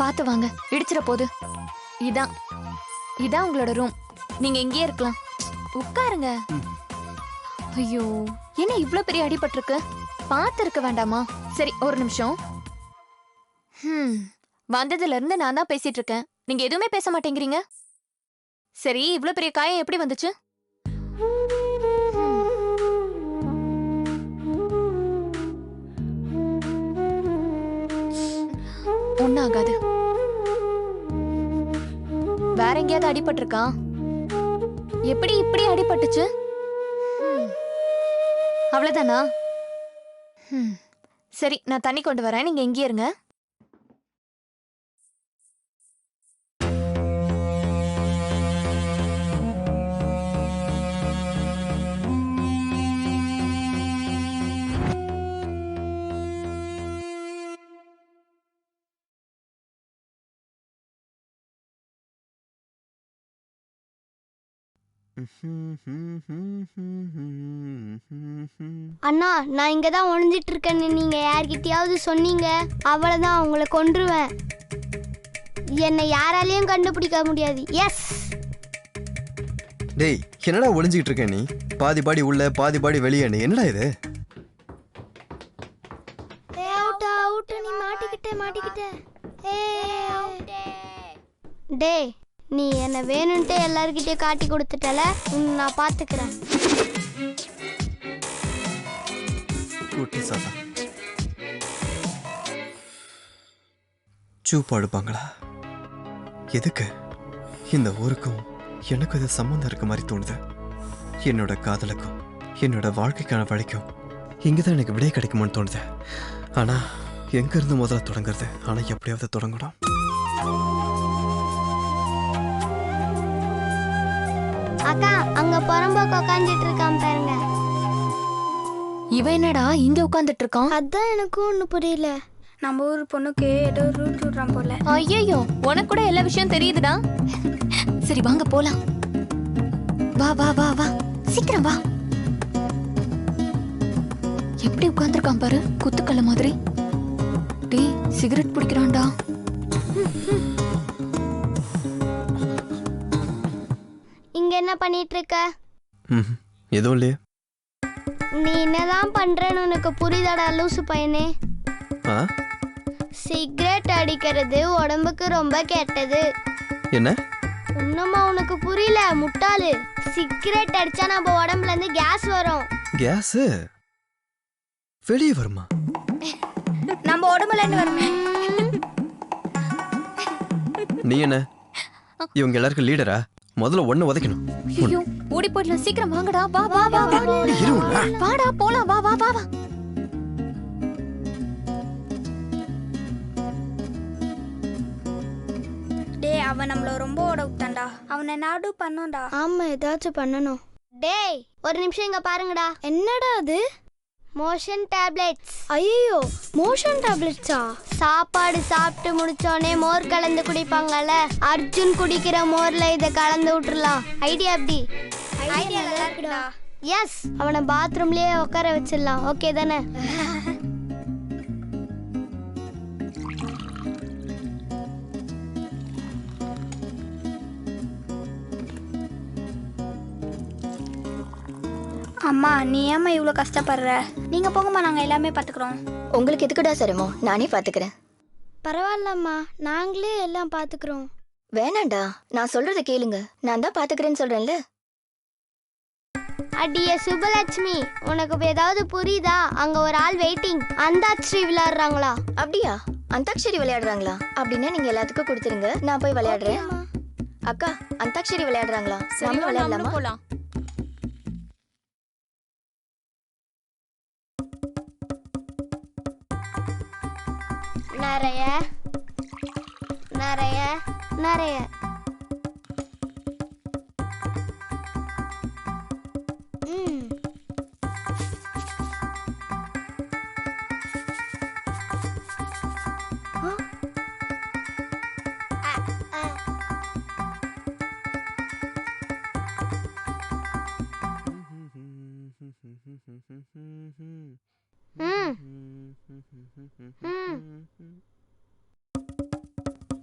பாத்து வாங்க, இடிச்சிட போகுது. இதான் இதான் உங்களோட ரூம். நீங்க இங்கேயே இருக்கலாம். உட்காருங்க. ஐயோ என்ன இவ்ளோ பெரிய அடிபட்டிருக்கு? பார்த்து இருக்க வேண்டாமா? சரி ஒரு நிமிஷம். வந்ததுல இருந்து நான் தான் பேசிட்டு இருக்கேன், நீங்க எதுவுமே பேச மாட்டேங்கிறீங்க. சரி இவ்ளோ பெரிய காயம் எப்படி வந்துச்சு? ஒன்னும் ஆகாது. வேற எங்கேயாவது அடிபட்டிருக்கா? எப்படி இப்படி அடிபட்டுச்சு? அவ்வளவுதானா? சரி நான் தண்ணி கொண்டு வரேன், நீங்க எங்கே இருங்க. அண்ணா நான் இங்க தான் ஒளிஞ்சிட்டு இருக்கேன்னு நீங்க யார்கிட்டயாவது சொன்னீங்க, அவ்வளவுதான் உங்களை கொன்றுவேன். என்னை யாராலையும் கண்டுபிடிக்க முடியாது. எஸ். டேய் என்னடா ஒளிஞ்சிக்கிட்டு இருக்க நீ? பாதி பாடி உள்ள பாதி பாடி வெளியே. நீ என்னடா இது? நீ மாட்டிக்கிட்ட. டேய் நீ என்ன வேணும்ட்டே எல்லார்கிட்டயும் காட்டி கொடுத்துட்டல, நான் பாத்துக்கிறேன். சூப்பாடு பாங்களா? எதுக்கு? இந்த ஊருக்கும் எனக்கும் இது சம்மந்தம் இருக்க மாதிரி தோணுது. என்னோட காதலுக்கும் என்னோட வாழ்க்கைக்கான வழிக்கும் இங்கதான் எனக்கு விடை கிடைக்குமான்னு தோணுது. ஆனா எங்க இருந்து முதல்ல தொடங்குறது? ஆனா எப்படியாவது தொடங்கணும். அக்கா அங்க புறம்போக்கு உட்காந்துட்டு இருக்கான் பாருங்க. இவன் என்னடா இங்க உட்காந்துட்டு இருக்கான்? அதான் எனக்கும் ஒண்ணு புரியல. நம்ம ஊர் பொண்ணுக்கு ஏதோ ரூட் விடுறான் போல. ஐயோ உனக்கு கூட எல்லா விஷயம் தெரியுதுடா. சரி வாங்க போலாம். வா வா வா வா சீக்கிரம் வா. எப்படி உட்கார்ந்துருக்கான் பாரு, குத்துக்கல்ல மாதிரி. டேய் சிகரெட் பிடிக்கிறான்டா. இங்க என்ன பண்ணிட்டு இருக்க? எதுவும் இல்லையே. நீ என்னதான் பண்றேன்னு உனக்கு புரியுதாடா லூசு பையனே? சிகரெட் அடிக்கிறது உடம்புக்கு ரொம்ப கெட்டது. என்ன? இன்னுமா உனக்கு புரியல முட்டாளு? சிகரெட் அடிச்சா நம்ம உடம்புல இருந்து கேஸ் வரும். கேஸ் வெளியே வருமா? நம்ம உடம்புல இருந்து வருமே. நீ என்ன இவங்க எல்லாருக்கும் லீடரா? முதல்ல ஒண்ணு உதைக்கணும். ஐயோ ஓடி போயிடலாம், சீக்கிரம் வாங்கடா. வா வா வா வாடா போலாம். வா வா வா வா. டேய் அவன் நம்மள ரொம்ப ஓட விட்டான்டா. அவனை நாடு பண்ணோம்டா. ஆமா ஏதாச்சும் பண்ணணும். டேய் ஒரு நிமிஷம் இங்க பாருங்கடா. என்னடா அது? Motion tablets. ஐயோ மோஷன் டேப்லெட்ஸா? சாப்பாடு சாப்பிட்டு முடிச்சோடனே மோர் கலந்து குடிப்பாங்கல்ல, அர்ஜுன் குடிக்கிற மோர்ல இதை கலந்து விட்டுறலாம். ஐடியா எப்படி? ஐடியா நல்லா இருக்குடா. எஸ் அவனை பாத்ரூம்லயே உட்கார வச்சிடலாம். ஓகே தானே? அம்மா நீ ஏம்மா இவ்வளோ கஷ்டப்படுற? நீங்க போங்கம்மா, நாங்க எல்லாமே பாத்துக்கிறோம். உங்களுக்கு எதுக்குடா சிரமம்? நானே பாத்துக்கிறேன். பரவாயில்லம்மா, நாங்களே எல்லாம் பாத்துக்கிறோம். வேணாண்டா, நான் சொல்றத கேளுங்க. நான் தான் பாத்துக்கிறேன்னு சொல்றேன்ல. அடியே சுபலட்சுமி, உனக்கு ஏதாவது புரியுதா? அங்க ஒரு ஆள் வெயிட்டிங். அந்தாட்சி விளையாடுறாங்களா? அப்படியா? அந்தாக்ஷரி விளையாடுறாங்களா? அப்படின்னா நீங்க எல்லாத்துக்கும் கொடுத்துருங்க, நான் போய் விளையாடுறேன். அக்கா அந்தாக்ஷரி விளையாடுறாங்களா? நாமளும் விளையாடலாமா? போலாம். நிறைய நிறைய நிறைய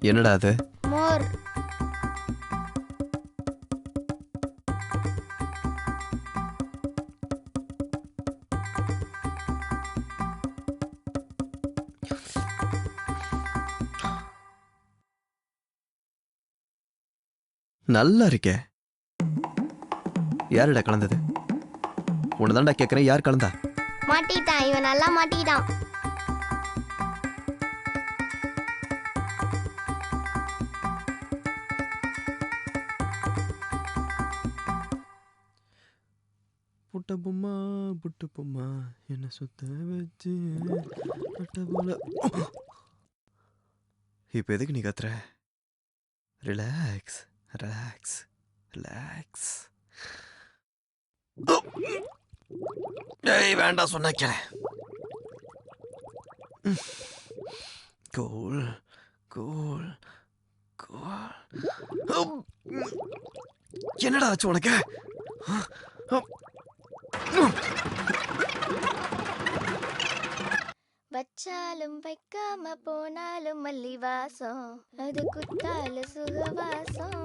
என்னடா அது? மோர். நல்லா இருக்கே. யாருடா கலந்தது? உன்னதான்டா கேட்குறேன், யார் கலந்தா? மாட்டிட்டான், இவன் நல்லா மாட்டிட்டான். புட்ட பொம்மா புட்டு பொம்மா என்ன சுத்த வச்சு போல. இப்போ எதுக்கு நீ கத்துற? Relax relax relax. ஏய் வேண்டாம் சொன்னா கேள. Cool cool cool. என்னடா ஆச்சு உனக்கு? வச்சாலும் வைக்காம போனாலும் மல்லி வாசம், அது குத்தால சுகவாசம்.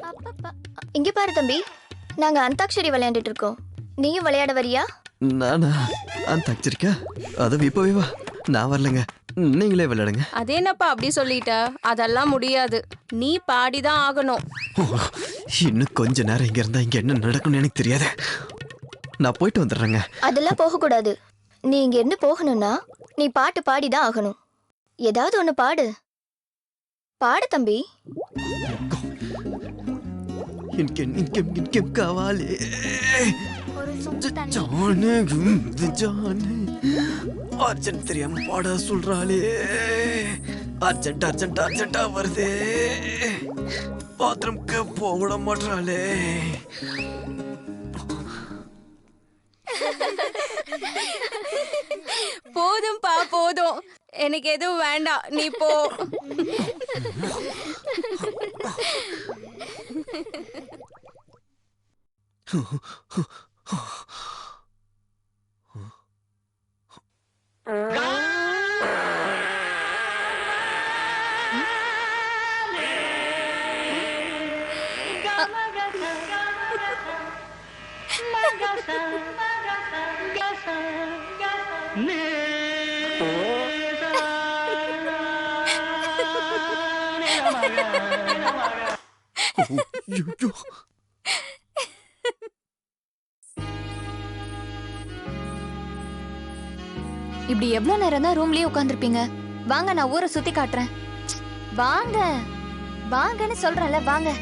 அப்பப்பா. இங்க பாரு தம்பி, நாங்க அந்தாக்ஷரி விளையாண்டுட்டு இருக்கோம். நீயும் விளையாட வரியா? நானா அந்தாக்ஷரிக்கா? அதுவும் இப்பவே வா. நான் வரலங்க, நீங்களே விளையாடுங்க. அதே என்னப்பா அப்படி சொல்லிட்ட? அதெல்லாம் முடியாது, நீ பாடிதான் ஆகணும். இன்னும் கொஞ்ச நேரம் இங்க இருந்தா இங்க என்ன நடக்கும்னு எனக்கு தெரியாது. நான் போயிட்டு வந்துடுறேங்க. அதெல்லாம் போக கூடாது. நீ இங்க இருந்து போகணும்னா நீ பாட்டு பாடிதான் ஆகணும். ஏதாவது ஒண்ணு பாடு. பாடு தம்பி. காவாலே அர்ஜென்ட் தெரியாம பாட சொல்றாளே. அர்ஜென்ட் அர்ஜென்ட் அர்ஜென்டா வருதே. பாத்ரூம்க்கு போக மாட்டாளே. போதும்பா போதும், எனக்கு எதுவும் வேண்டாம், நீ போ. இப்படி எவ்வளவு நேரம் தான் ரூம்லயே உட்காந்துருப்பீங்க? வாங்க, நான் ஊரை சுத்தி காட்டுறேன். வாங்க வாங்கன்னு சொல்றேன்ல, வாங்க.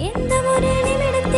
எந்த ஒரு நிமிடத்தில்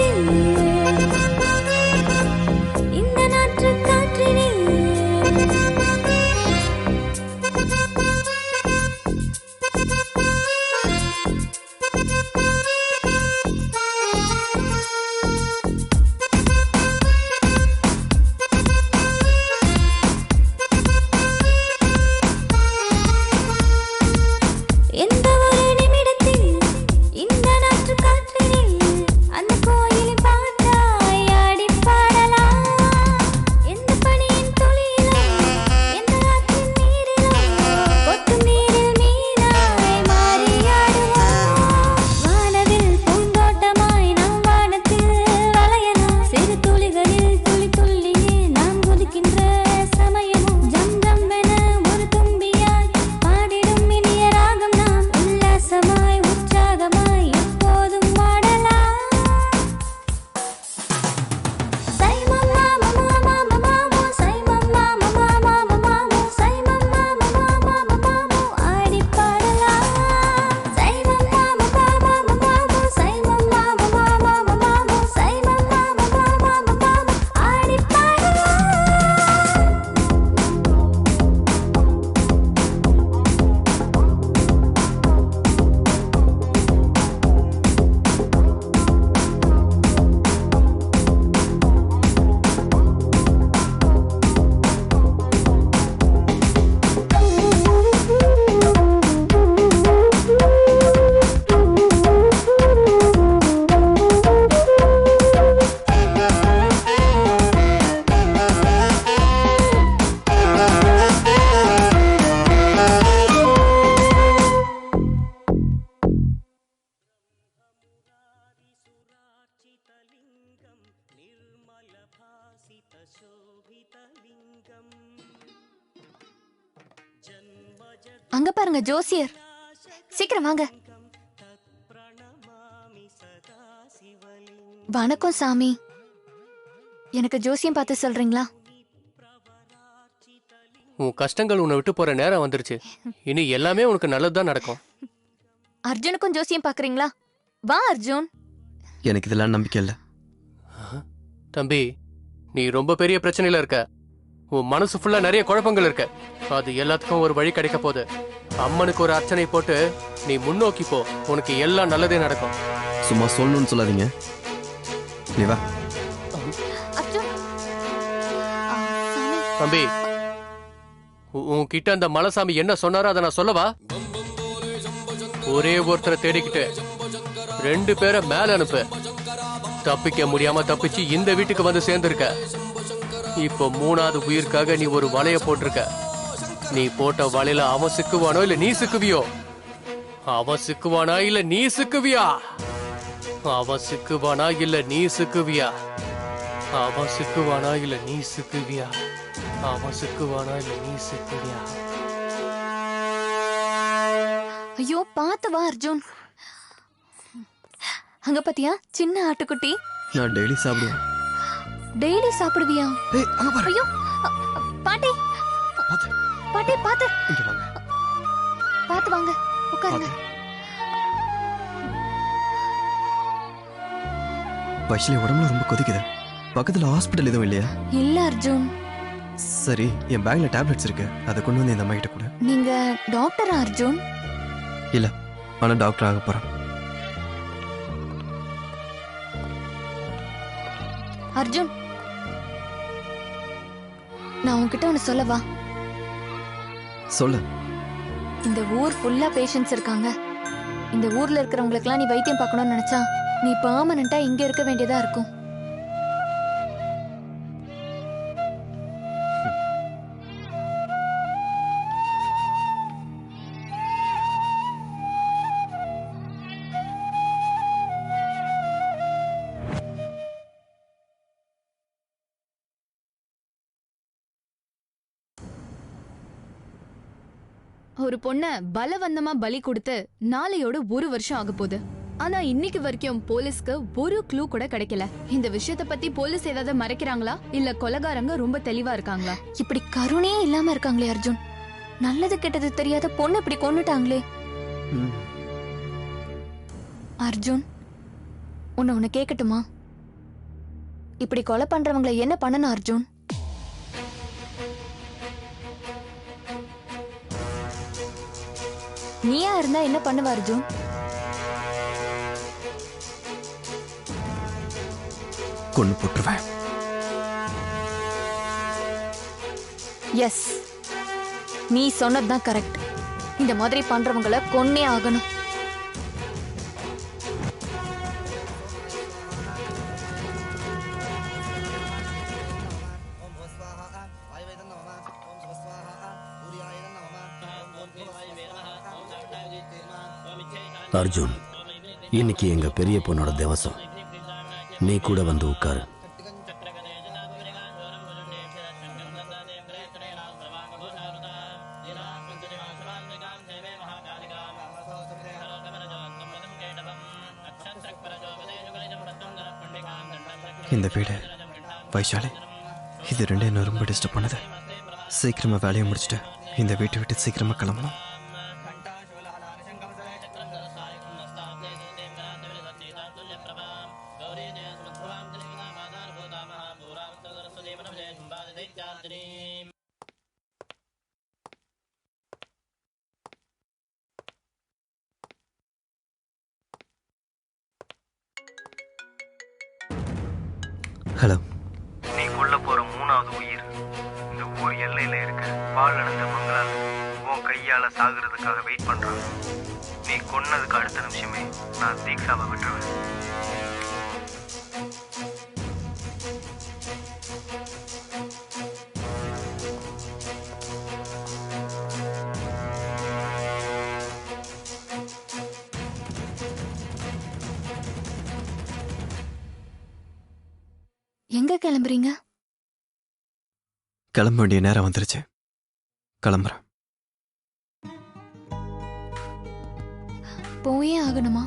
அங்க பாருங்க ஜோசியர், சீக்கிரம் வாங்க. வணக்கம் சாமி, எனக்கு ஜோசியம் பார்த்து சொல்றீங்களா? உன் கஷ்டங்கள் உன்னை விட்டு போற நேரம் வந்துருச்சு. இனி எல்லாமே உனக்கு நல்லதுதான் நடக்கும். அர்ஜுனுக்கும் ஜோசியம் பாக்குறீங்களா? வா அர்ஜுன். எனக்கு இதெல்லாம் நம்பிக்கை இல்லை. தம்பி, நீ ரொம்ப பெரிய பிரச்சனையில இருக்க. உன் மனசு ஃபுல்லா நிறைய குழப்பங்கள் இருக்கு. அது எல்லாத்துக்கும் ஒரு வழி கிடைக்க போகுது. அம்மனுக்கு ஒரு அர்ச்சனை போட்டு நீ முன்னோக்கி போ. உனக்கு எல்லாம் நல்லதே நடக்கும். சும்மா சொல்லணும்னு சொல்லாதீங்க. நீ வா. தம்பி, உன்கிட்ட அந்த மலைசாமி என்ன சொன்னாரோ அதை நான் சொல்லவா? ஒரே ஒருத்தரை தேடிக்கிட்டு 2 பேரை மேல அனுப்பு. தப்பிக்க முடியாம தப்பிச்சு இந்த வீட்டுக்கு வந்து சேர்ந்திருக்க. இப்போ 3வது உயிருக்காக நீ ஒரு வலைய போட்டிருக்க. நீ போட்ட வலையில அவன் சிக்குவானோ இல்ல நீ சிக்குவியோ? அவன் சிக்குவானா இல்ல நீ சிக்குவியா? அவன் சிக்குவானா இல்ல நீ சிக்குவியா? அவன் சிக்குவானா இல்ல நீ சிக்குவியா? அவன் சிக்குவானா இல்ல நீ சிக்குவியா? ஐயோ பாத்து வா அர்ஜுன். அங்க பாத்தியா சின்ன ஆட்டுக்குட்டி? நான் டெய்லி சாப்பிடுவேன். டெய்லி சாப்பிடுவியா? ஐயோ பாட்டி, பாட்டி பாத்து பாத்து வாங்க, உட்காருங்க. வைஷ்லி உடம்புல ரொம்ப கொதிக்குது. பக்கத்துல ஹாஸ்பிட்டல் எதுவும் இல்லையா? இல்ல அர்ஜுன். சரி, என் பேக்ல டேப்லெட்ஸ் இருக்கு, அதை கொண்டு வந்து இந்த அம்மா கிட்ட கொடு. நீங்க டாக்டரா அர்ஜுன்? இல்ல, ஆனா டாக்டர் ஆக போறேன். அர்ஜுன், நான் உன்கிட்ட ஒன்னு சொல்லவா? சொல்லு. இந்த ஊர் ஃபுல்லா பேஷண்ட்ஸ் இருக்காங்க. இந்த ஊர்ல இருக்கிறவங்களுக்குலாம் நீ வைத்தியம் பார்க்கணும்னு நினைச்சா நீ பெர்மனண்டா இங்க இருக்க வேண்டியதா இருக்கும். ஒரு பொண்ண பலவந்தமா பலி கொடுத்து நாளையோட 1 வருஷம் ஆக போகுது. ஆனா இன்னைக்கு வரைக்கும் போலீஸ்க்கு ஒரு க்ளூ கூட கிடைக்கல. இந்த விஷயத்தை பத்தி போலீஸ் ஏதாவது மறைக்கிறாங்களா இல்ல கொலைகாரங்க ரொம்ப தெளிவா இருக்காங்களா? இப்படி கருணையே இல்லாம இருக்காங்களே அர்ஜுன். நல்லது கெட்டது தெரியாத பொண்ணு இப்படி கொன்னுட்டாங்களே. அர்ஜுன், உன்னை கேட்கட்டுமா? இப்படி கொலை பண்றவங்களை என்ன பண்ணணும் அர்ஜுன்? நீயா இருந்தா என்ன பண்ணுவ அர்ஜுன்? கொன்னு போட்டுருவேன். எஸ், நீ சொன்னதுதான் கரெக்ட். இந்த மாதிரி பண்றவங்கள கொன்னே ஆகணும். அர்ஜுன், இன்னைக்கு எங்க பெரிய பொண்ணோட திவசம். நீ கூட வந்து உட்காரு. இந்த வீடு, வைஷாலி, இது 2 என்ன ரொம்ப டிஸ்டர்ப் பண்ணுது. சீக்கிரமா வேலையை முடிச்சுட்டு இந்த வீட்டை விட்டு சீக்கிரமா கிளம்பணும். ஹலோ. நீ கொல்ல போற 3வது உயிர் இந்த ஊர் எல்லையில இருக்க பால் அடைஞ்ச மங்களால உன் கையால சாகுறதுக்காக வெயிட் பண்றான். நீ கொன்னதுக்கு அடுத்த நிமிஷமே நான் தீக்ஷாவை விட்டுருவேன். எங்க கிளம்புறீங்க? கிளம்ப வேண்டிய நேரம் வந்துருச்சு. கிளம்புறேன். போயே ஆகணுமா?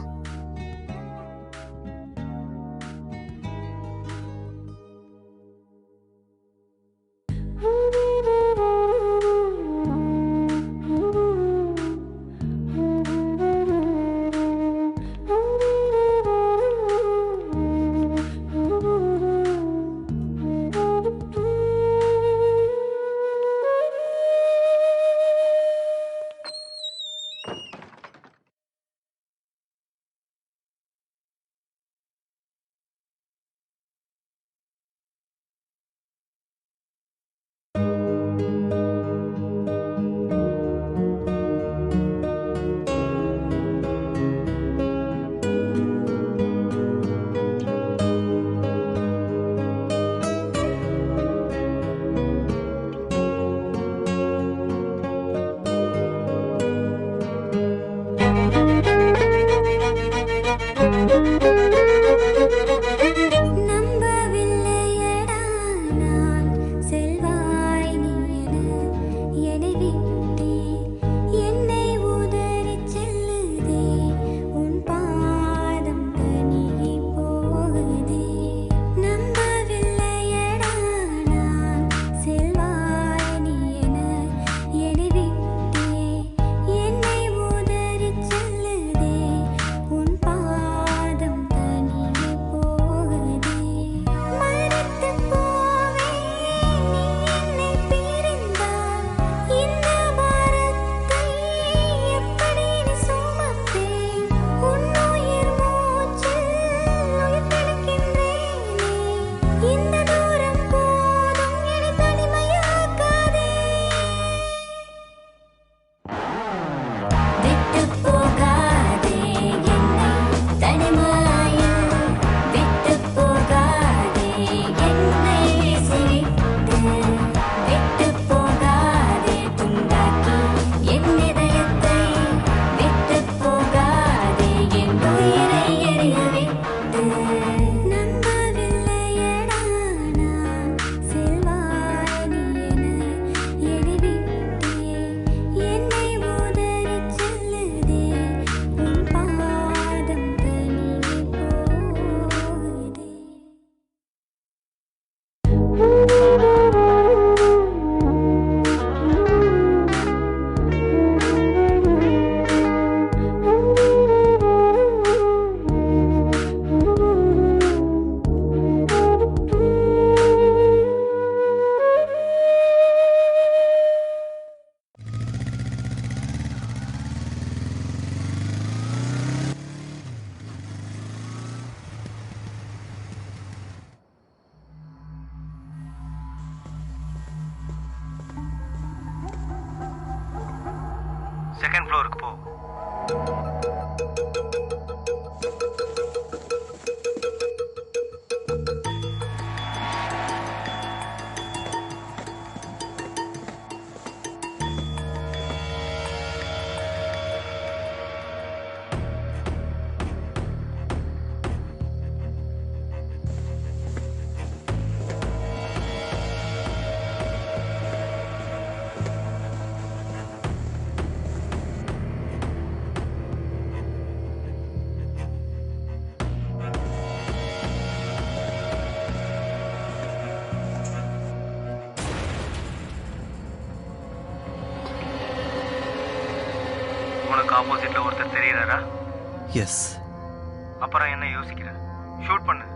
செகண்ட் ஃப்ளோருக்கு போ. உனக்கு ஆப்போசிட்ல ஒருத்தர் தெரியறாரா? எஸ். அப்புறம் என்ன யோசிக்கிற? ஷூட் பண்ணு.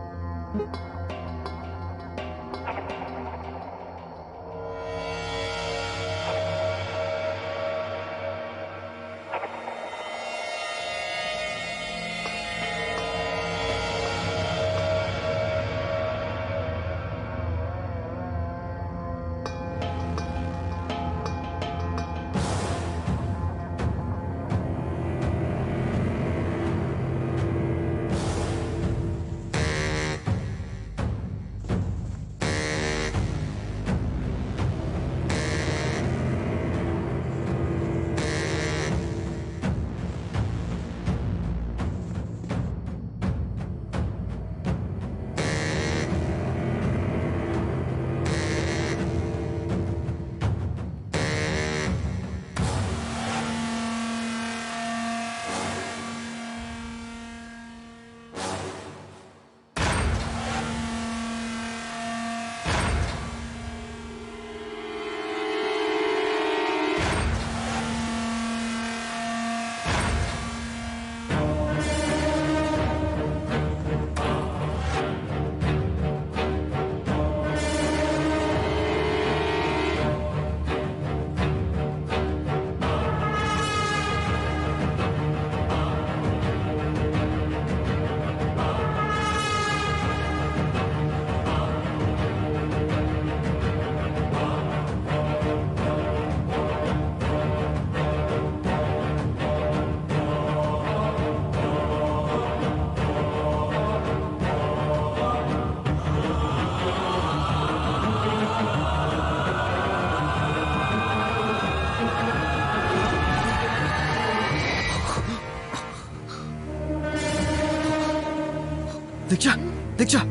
தீக்ஷா தீக்ஷா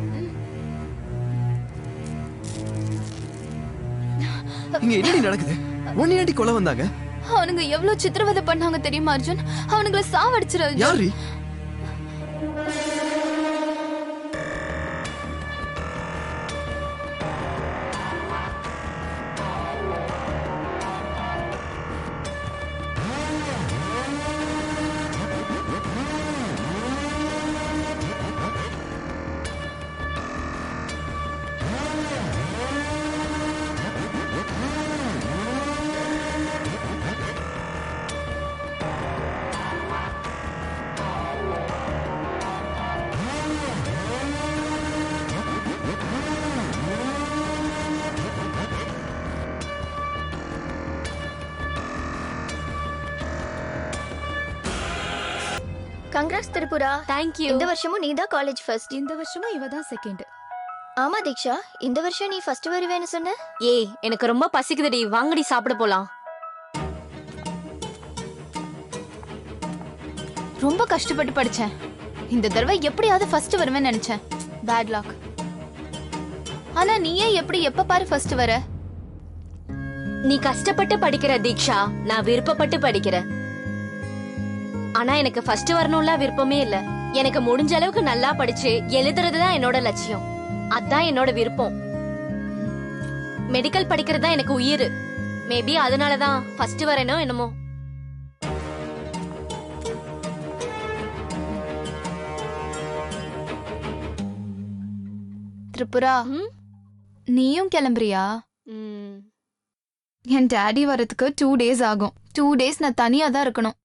இங்க என்னடி நடக்குது? உன்னை ஏண்டி கொலை வந்தாங்க? அவனுங்க எவ்வளவு சித்திரவதை பண்ணாங்க தெரியுமா அர்ஜுன்? அவனுங்களை சாவடிச்சிரு. யாரு? கங்க்ராட்ஸ் திரிபுரா. Thank you. இந்த வருஷமும் நீ தான் காலேஜ் ஃபர்ஸ்ட். இந்த வருஷமும் இவ தான் செகண்ட். ஆமா தீக்ஷா, இந்த வருஷம் நீ ஃபர்ஸ்ட் வருவேன்னு சொன்ன. ஏய், எனக்கு ரொம்ப பசிக்குதுடி, வாங்கடி சாப்பிட போலாம். ரொம்ப கஷ்டப்பட்டு படிச்சேன். இந்த தடவை எப்படியாவது ஃபர்ஸ்ட் வருவேன்னு நினைச்சேன். Bad luck. ஆனா நீயே எப்படி எப்ப பாரு ஃபர்ஸ்ட் வர? நீ கஷ்டப்பட்டு படிக்கிற தீக்ஷா, நான் விருப்பப்பட்டு படிக்கிறேன். ஆனா எனக்கு ஃபர்ஸ்ட் வரணும்ல விருப்பமே இல்ல. எனக்கு முடிஞ்ச அளவுக்கு நல்லா படிச்சு எழுதுறதுதான் என்னோட லட்சியம். அதான் என்னோட விருப்பம். மெடிக்கல் படிக்கிறது தான் எனக்கு உயிர். மேபி அதனாலதான் ஃபர்ஸ்ட் வரேனோ என்னமோ. திரிபுரா, நீயும் கிளம்புறியா? என் டாடி வரதுக்கு 2 days ஆகும். 2 days நான் தனியா தான் இருக்கணும்.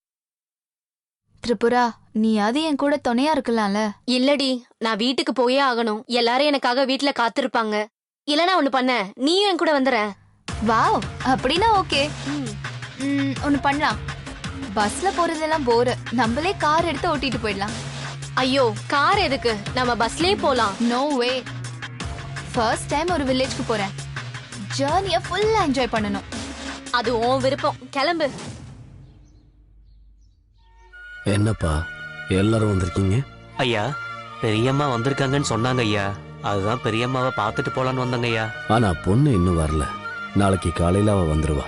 திரிபுரா, நீயாவது என் கூட துணையா இருக்கலாம்ல? இல்லடி, நான் வீட்டுக்கு போயே ஆகணும். எல்லாரும் எனக்காக வீட்டுல காத்திருப்பாங்க. இல்லனா ஒண்ணு பண்ண, நீயும் என் கூட வந்துற. வாவ், அப்படின்னா ஓகே. ஒன்னு பண்ணலாம். பஸ்ல போறதெல்லாம் போர். நம்மளே கார் எடுத்து ஓட்டிட்டு போயிடலாம். ஐயோ, கார் எதுக்கு? நம்ம பஸ்லயே போலாம். நோ வே. ஃபர்ஸ்ட் டைம் ஒரு வில்லேஜ்க்கு போறேன். ஜர்னியை ஃபுல்லா என்ஜாய் பண்ணணும். அது உன் விருப்பம். கிளம்பு. என்னப்பா எல்லாரும் வந்திருக்கீங்க? ஐயா, பெரியம்மா வந்திருக்காங்கன்னு சொன்னாங்க ஐயா. அதுதான் பெரியம்மாவை பார்த்துட்டு போலான்னு வந்தாங்க ஐயா. ஆனா பொண்ணு இன்னும் வரல. நாளைக்கு காலையில அவ வந்துருவா.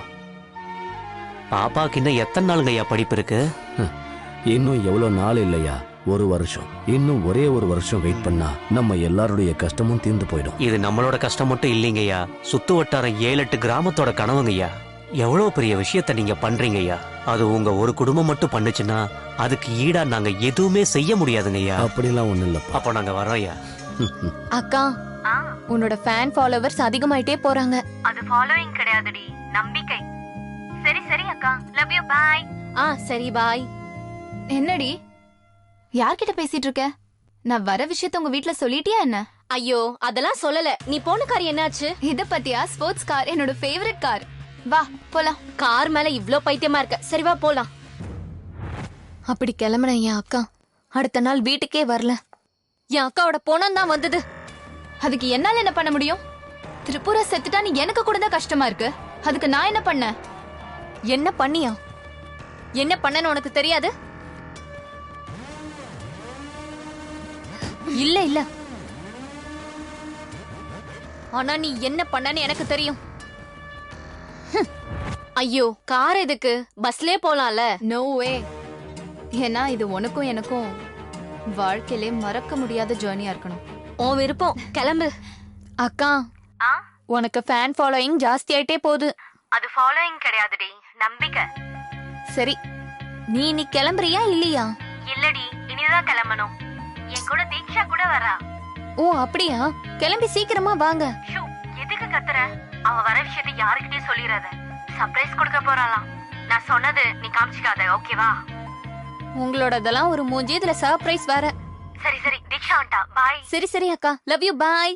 பாப்பாக்கு இன்னும் எத்தனை நாளுங்க ஐயா படிப்பு இருக்கு? இன்னும் எவ்வளவு நாள் இல்லையா? 1 வருஷம். இன்னும் ஒரே 1 வருஷம் வெயிட் பண்ணா நம்ம எல்லாருடைய கஷ்டமும் தீர்ந்து போயிடும். இது நம்மளோட கஷ்டம் மட்டும் இல்லைங்க ஐயா. சுத்து வட்டாரம் 7-8 கிராமத்தோட கனவுங்க ஐயா. எவ்வளவு பெரிய விஷயத்த நீங்க பண்றீங்க ஐயா. அது உங்க ஒரு குடும்பம் மட்டும் பண்ணுச்சுன்னா அதுக்கு ஈடா நாங்க எதுவுமே செய்ய முடியாதுங்க ஐயா. அப்படிலாம் ஒண்ணு இல்லப்பா. அப்ப நாங்க வரோம் ஐயா. அக்கா, உன்னோட ஃபேன் ஃபாலோவர்ஸ் அதிகமாயிட்டே போறாங்க. அது ஃபாலோயிங் கிடையாதுடி, நம்பிக்கை. சரி சரி அக்கா, லவ் யூ, பை. சரி பாய். என்னடி யார்கிட்ட பேசிட்டு இருக்க? நான் வர விஷயத்த உங்க வீட்ல சொல்லிட்டியா என்ன? ஐயோ, அதெல்லாம் சொல்லல. நீ போன கார் என்னாச்சு? இத பத்தியா? ஸ்போர்ட்ஸ் கார் என்னோட ஃபேவரட் கார். வா போலாம். கார் மேல இவ்ளோ பைத்தியமா இருக்க. சரி வா போலாம். அப்படி கிளம்புன என் அக்கா அடுத்த நாள் வீட்டுக்கே வரல. என் அக்காவோட போனம் தான் வந்தது. அதுக்கு என்னால என்ன பண்ண முடியும்? திரிபுரா செத்துட்டான்னு எனக்கு கூட தான் கஷ்டமா இருக்கு. அதுக்கு நான் என்ன பண்ண? என்ன பண்ணியா? என்ன பண்ணன்னு உனக்கு தெரியாது? இல்ல இல்ல, ஆனா நீ என்ன பண்ணன்னு எனக்கு தெரியும். ஐயோ, கார் எதுக்கு? பஸ்லயே போலாம்ல. No way. ஏன்னா இது உனக்கும் எனக்கும் வாழ்க்கையிலே மறக்க முடியாத ஜர்னியா இருக்கணும். உன் விருப்பம். கிளம்பு. அக்கா, உனக்கு ஃபேன் ஃபாலோயிங் ஜாஸ்தி ஆயிட்டே போகுது. அது ஃபாலோயிங் கிடையாதுடி, நம்பிக்கை. சரி, நீ இன்னைக்கு கிளம்புறியா இல்லையா? இல்லடி, இனிதான் கிளம்பணும். என் கூட தீக்ஷா கூட வரா. ஓ அப்படியா? கிளம்பி சீக்கிரமா வாங்க. எதுக்கு கத்துற? அவ வர விஷயத்தை யாருக்கிட்டயும் சொல்லிடாத. சர்ப்ரைஸ் கொடுக்க போறாளாம். நான் சொன்னது நீ காமிச்சிக்காத, ஓகேவா? உங்களோடதெல்லாம் ஒரு மூஞ்சி, இதுல சர்ப்ரைஸ் வேற. சரி சரி, தீக்ஷா வந்துட்டா, பாய். சரி சரி அக்கா, லவ் யூ, பாய்.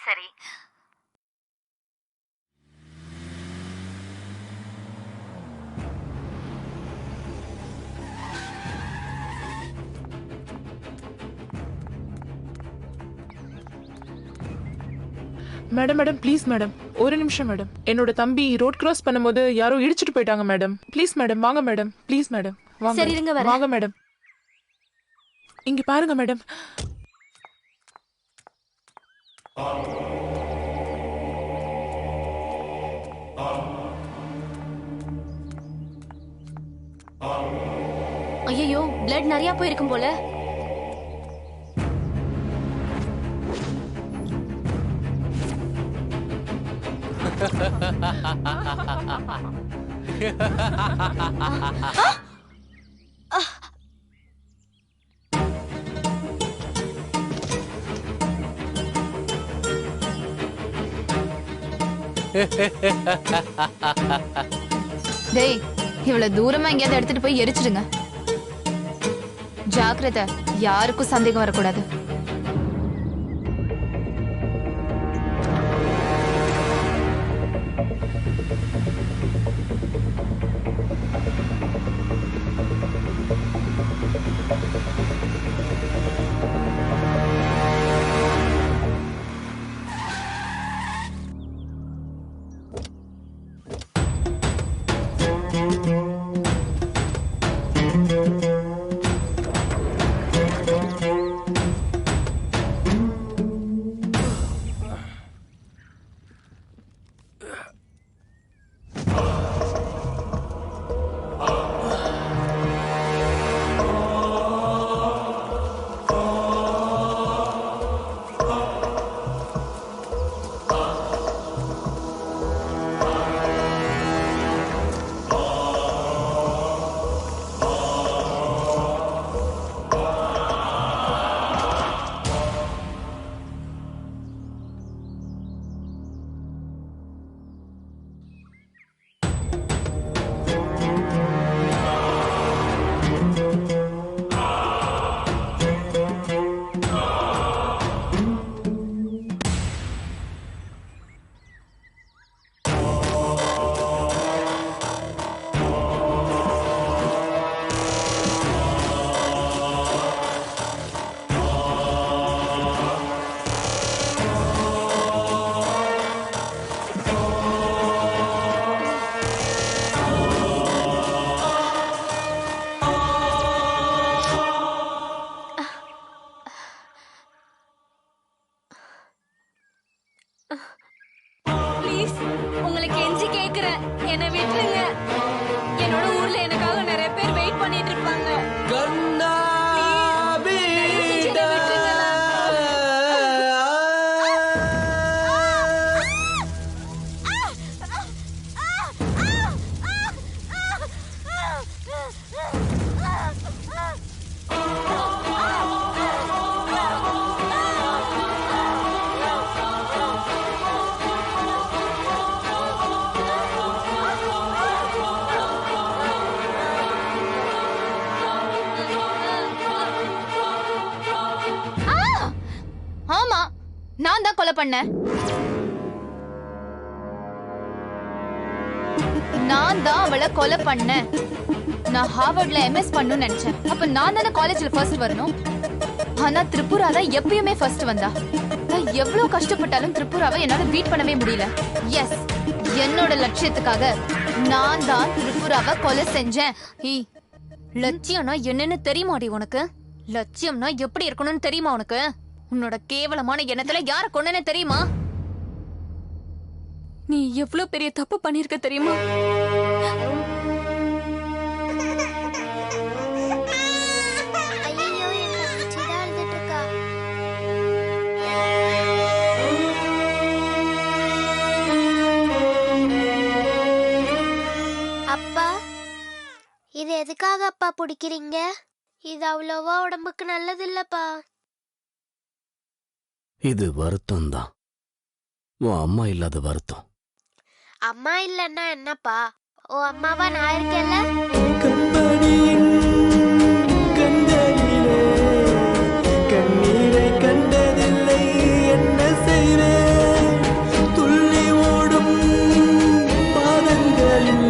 சரி. மேடம் மேடம் ப்ளீஸ் மேடம், ஒரு நிமிஷம் மேடம். என்னோட தம்பி ரோட் கிராஸ் பண்ணும்போது யாரோ இடிச்சிட்டு போயிட்டாங்க மேடம். ப்ளீஸ் மேடம், வாங்க மேடம், ப்ளீஸ் மேடம், வாங்க. சரி இருங்க, வரேன். வாங்க மேடம். இங்க பாருங்க மேடம். ஐயோ, பிளட் நிறைய போயிருக்கும் போல. டேய், இவ்வளவு தூரமா எங்கேயாவது எடுத்துட்டு போய் எரிச்சிடுங்க. ஜாக்கிரதை, யாருக்கும் சந்தேகம் வரக்கூடாது. ப்ளீஸ், உங்களுக்கு எஞ்சி கேக்குறேன், என்னை விட்டுருங்க. என்னோட ஊர்ல எனக்காக நிறைய பேர் வெயிட் பண்ணிட்டு இருப்பாங்க. ஆமா, நான் தான் கொலை பண்ணேன். நான் தான் அவளை கொலை பண்ணேன். நான் ஹார்வர்ட்ல எம்எஸ் பண்ணணும்னு நினைச்சேன். அப்ப நான் தானே காலேஜ்ல ஃபர்ஸ்ட் வரணும். ஆனா திரிபுரா தான் எப்பயுமே ஃபர்ஸ்ட் வந்தா. நான் எவ்வளவு கஷ்டப்பட்டாலும் திரிபுராவை என்னால பீட் பண்ணவே முடியல. எஸ், என்னோட லட்சியத்துக்காக நான் தான் திரிபுராவை கொலை செஞ்சேன். லட்சியம்னா என்னன்னு தெரியுமாடி உனக்கு? லட்சியம்னா எப்படி இருக்கணும்னு தெரியுமா உனக்கு? உன்னோட கேவலமான எண்ணத்துல யார கொன்னேன்னு தெரியுமா? நீ எவ்வளவு பெரிய தப்பு பண்ணிருக்க தெரியுமா? ஐயோ, என் தங்கச்சி தான் அழுதுட்டு இருக்கா. அப்பா, இது எதுக்காக அப்பா பிடிக்கிறீங்க? இது அவ்வளவா உடம்புக்கு நல்லது இல்லப்பா. இது வருத்தம் தான். உன் அம்மா இல்லாத வருத்தம். அம்மா இல்லன்னா என்னப்பா? ஓ அம்மாவா நான் இருக்கேன்ல. கண்ணீரை கண்டதில்லை, என்ன செய்வேன்? துள்ளி ஓடும் பாதங்களில்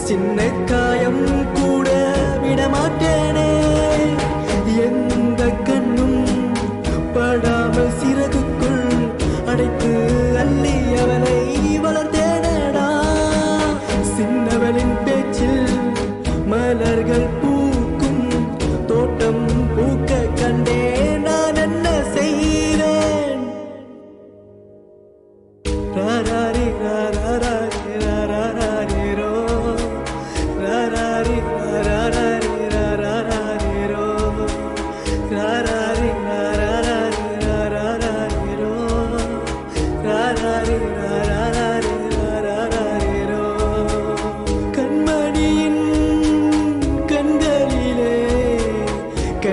சின்ன காயம் கூட விடமாட்டேனே. எந்த கண்ணும் படாமல் சிறகுக்குள் அடைத்து அள்ளி அவனை வளர்த்தேனடா. சின்னவளின் பேச்சில் மலர்கள் பூக்கும் தோட்டம் பூக்க கண்டே நான் என்ன செய்வேன்?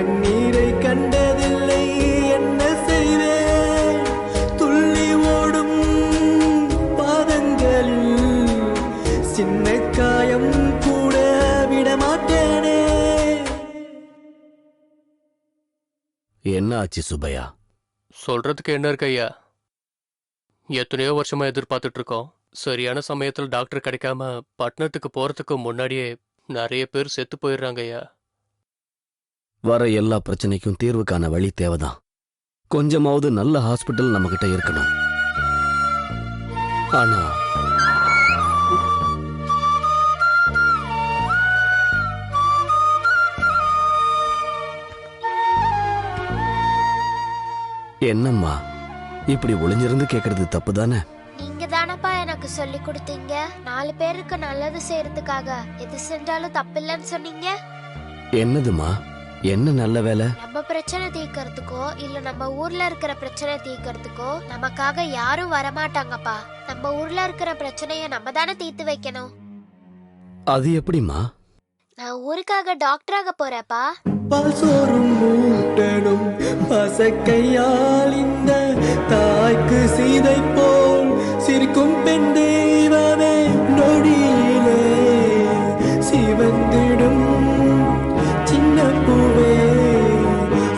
கண்ணீரை கண்டதில்லை என்ன செய்வேன் துள்ளி ஓடும் பாதங்களில் சின்ன காயம் கூட விடமாட்டேனே. என்ன ஆச்சு சுப்பையா? சொல்றதுக்கு என்ன இருக்கு ஐயா? எத்தனையோ வருஷமா எதிர்பார்த்துட்டு இருக்கோம். சரியான சமயத்துல டாக்டர் கிடைக்காம பட்டணத்துக்கு போறதுக்கு முன்னாடியே நிறைய பேர் செத்து போயிடுறாங்க ஐயா. வர எல்லா பிரச்சனைக்கும் தீர்வு காண வழி தேவைதான். கொஞ்சமாவது நல்ல ஹாஸ்பிட்டல் நம்ம கிட்ட இருக்கணும். ஆனா என்னம்மா இப்படி ஒளிஞ்சிருந்து கேக்குறது தப்பு தானே? நீங்க தானப்பா எனக்கு சொல்லி கொடுத்தீங்க 4 பேருக்கு நல்லது செய்யறதுக்காக எது செஞ்சாலும் தப்பில்லைன்னு சொன்னீங்க. என்னதுமா? என்ன நல்ல வேலை? நம்ம பிரச்சனை தீர்க்கறதுக்கோ இல்ல நம்ம ஊர்ல இருக்கிற பிரச்சனை தீர்க்கறதுக்கோ நமக்காக யாரும் வரமாட்டாங்கப்பா. நம்ம ஊர்ல இருக்கிற பிரச்சனைய நம்ம தானே தீர்த்து வைக்கணும். அது எப்படிமா? நான் ஊருக்காக டாக்டராக போறேப்பா. பால் சோறும் மூட்டனும் பசக்கையால் இந்த தாய்க்கு சீதை போல் சிரிக்கும் பெண் தெய்வமே நொடியிலே சிவந்திடும் சின்ன பூவே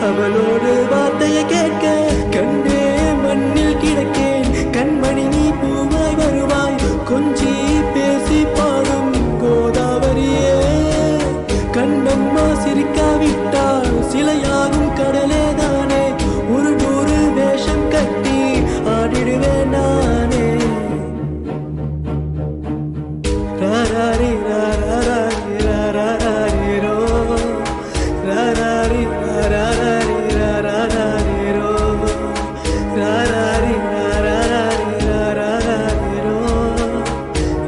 அவளோடு வார்த்தையை கேட்க கண்ணே மண்ணில் கிடக்கேன். கண்மணி நீ பூவாய் வருவாய் கொஞ்சி பேசி பாடும் கோதாவரியே. கண்ணம்மா சிரிக்காவிட்டால் சிலையாகும் கடலே தானே. ஒரு 100 வேஷம் கட்டி ஆடிடுவேன் நானே. ராராரி ராராரி ராராரிரோ ராராரி ராராரி ராராரிரோ ராராரி ராராரி ராராரிரோ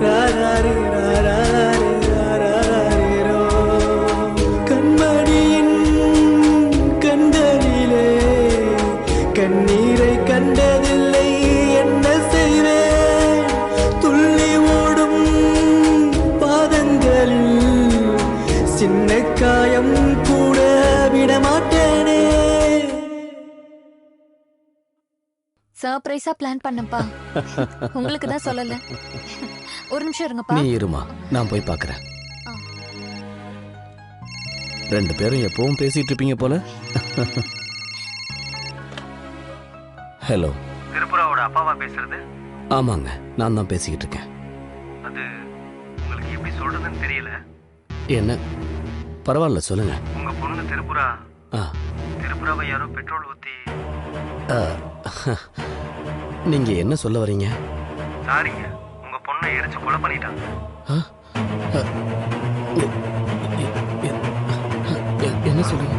ராராரி ராராரி ராராரிரோ. கண்மணியின் கண்களிலே கண்ணீரை கண்டதில்லை என்ன செய்வேன் துள்ளி ஓடும் பாதங்களில் சின்ன காயம் கூட விடமாட்டேனே. சர்ப்ரைஸா பிளான் பண்ணப்பா. உங்களுக்கு தான் சொல்லல. ஒரு நிமிஷம் இருங்கப்பா. நீ இருமா, நான் போய் பார்க்கறேன். 2 பேரும் எப்பவும் பேசிட்டு இருப்பீங்க போல. ஹலோ, திருப்புராவோட அப்பாவா பேசுறது? ஆமாங்க, நான் தான் பேசிக்கிட்டு இருக்கேன். அது உங்களுக்கு எப்படி சொல்றதுன்னு தெரியல. என்ன? பரவாயில்ல, சொல்லுங்க. உங்க பொண்ணு திருப்புரா ஆ, திருப்புராவை யாரோ பெட்ரோல் ஊத்தி. ஆ, நீங்க என்ன சொல்ல வரீங்க? சாரிங்க, உங்க பொண்ணை எரிச்சு கொலை பண்ணிட்டாங்க. ஆ? ஆ, என்ன சொல்றீங்க?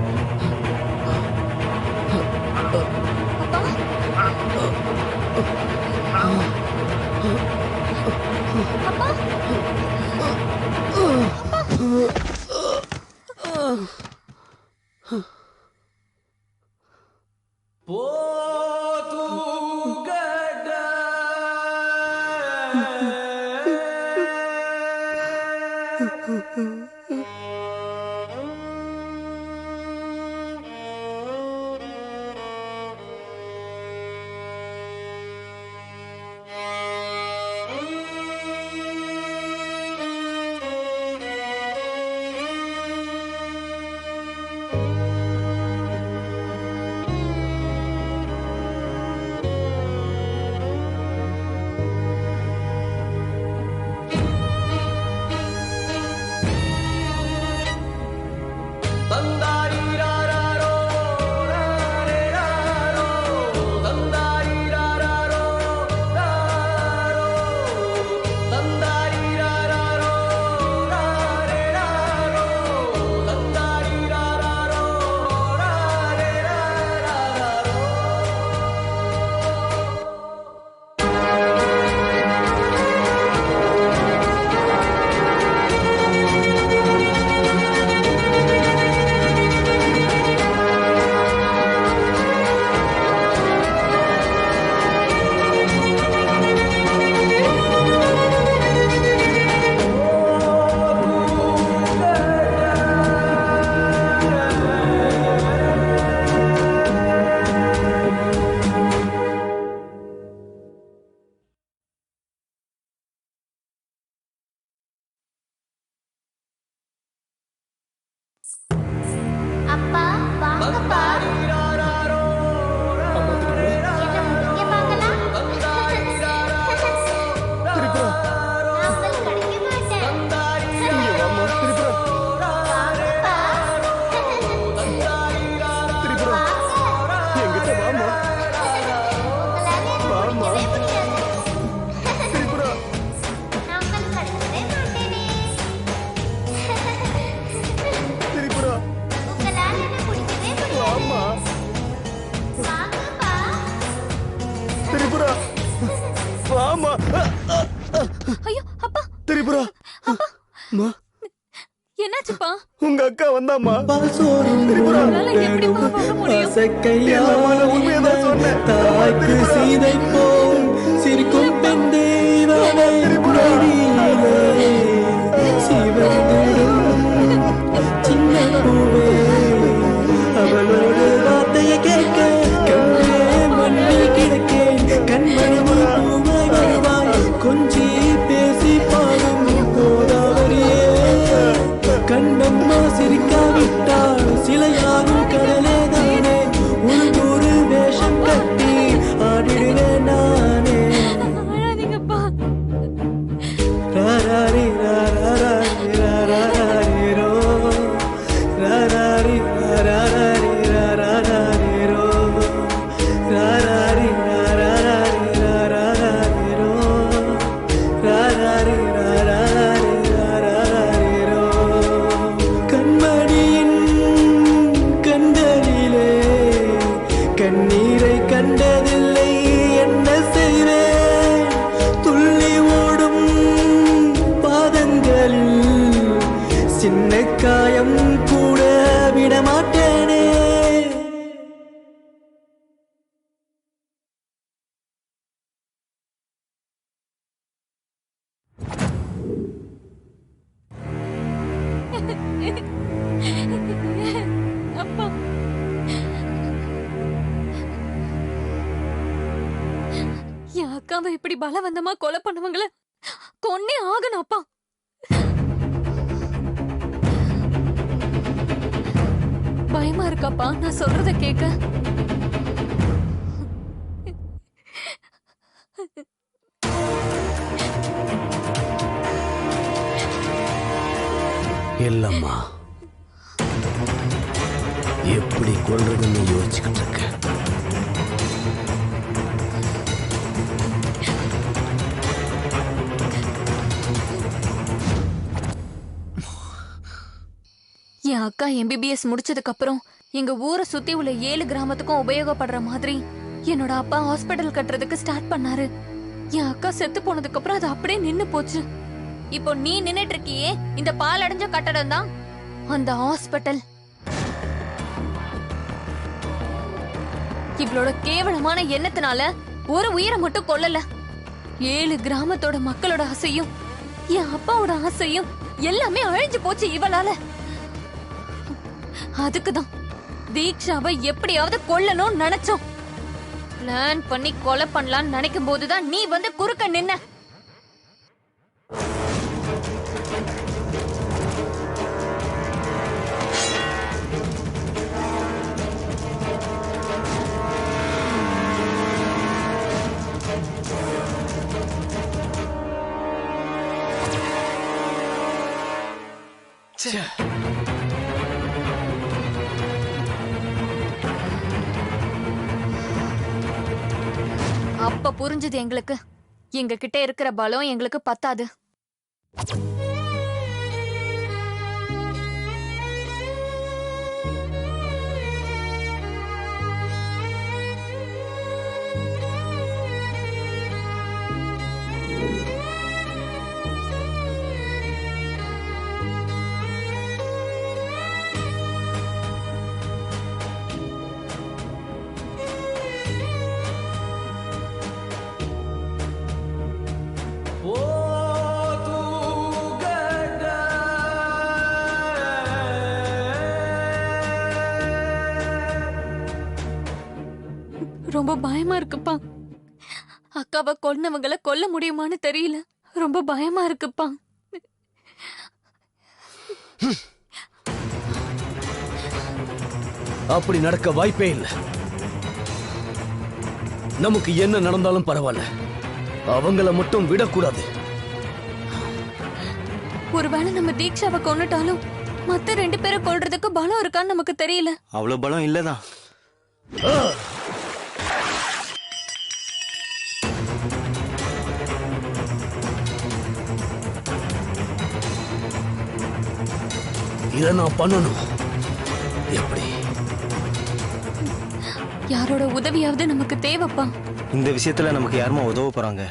அப்பா உங்க அக்கா வந்தாமா உங்களால எப்படிப்பா வர முடியும்? தாய்க்கு சீதை போல் சிரிக்கும் பெண் தெய்வமே மடியிலே சிவந்திடும் சின்ன பூவே அவளோடு வார்த்தையை கேட்க கண்ணே மண்ணில் கிடக்கேன் கண்மணி பூவாய் வருவாய் கொஞ்சி பேசி பாடும் கோதாவரியே கண்ணம்மா சிரிக்காவிட்டால் சிலையாகும் கடலே தானே ஒரு வேஷம் கட்டி ஆடிடுவேன் நானே அழாதீங்கப்பா. ராராரி ராராரி ராராரி ரோ ராராரி ராராரி ராராரி ரோ ராராரி ராராரி ராராரி ரோ ராராரி ராராரி ராராரி ரோ கண்மணியின் கண்டலிலே கண்ணீரை கண்டதில்லை என்ன செய்வேன் துள்ளி ஓடும் பாதங்களில் சின்ன காயம் கூட விடமாட்டேனே அப்பா என் அக்காவை இப்படி பலவந்தமா கொலை பண்ணவங்கள கொன்னே ஆகணும் அப்பா. பயமா இருக்காப்பா நான் சொல்றத கேட்க. இல்லம்மா எப்படி கொள்றதுன்னு யோசிச்சுக்கிட்டு இருக்க. என் அக்கா MBBS முடிச்சதுக்கு அப்புறம் எங்க ஊரை சுத்தி உள்ள 7 கிராமத்துக்கும் உபயோகப்படுற மாதிரி என்னோட அப்பா ஹாஸ்பிட்டல் கட்டுறதுக்கு ஸ்டார்ட் பண்ணாரு. என் அக்கா செத்து போனதுக்கு அப்புறம் அது அப்படியே நின்னு போச்சு. இப்போ நீ நின்னுட்டு இருக்கியே இந்த பாலடைஞ்ச கட்டடம் தான் அந்த ஹாஸ்பிட்டல். இவளோட கேவலமான எண்ணத்தினால ஒரு உயிரை மட்டும் கொல்லல, 7 கிராமத்தோட மக்களோட ஆசையும் என் அப்பாவோட ஆசையும் எல்லாமே அழிஞ்சு போச்சு இவளால. அதுக்குதான் தீக்ஷாவை எப்படியாவது கொல்லணும்னு நினைச்சோம். பிளான் பண்ணி கொலை பண்ணலாம்னு நினைக்கும் போதுதான் நீ வந்து குறுக்க நின்ன. அப்ப புரிஞ்சது எங்களுக்கு எங்க கிட்ட இருக்கிற பலம் எங்களுக்கு பத்தாது. ரொம்ப பயமா இருக்குப்பா. அக்காவை கொன்னவங்களை கொல்ல முடியுமான்னு தெரியல. ரொம்ப பயமா இருக்குப்பா. அப்படி நடக்க வாய்ப்பே இல்லை. நமக்கு என்ன நடந்தாலும் பரவாயில்ல, அவங்கள மட்டும் விடக்கூடாது. ஒருவேளை நம்ம தீக்ஷாவை கொன்னுட்டாலும் மத்த 2 பேரை கொல்றதுக்கு பலம் இருக்கான்னு நமக்கு தெரியல. அவ்வளவு பலம் இல்லதான். இதை நான் பண்ணணும். எப்படி? யாரோட உதவியாவது நமக்கு தேவைப்பா. இந்த விஷயத்துல நமக்கு யாருமா உதவ போறாங்க?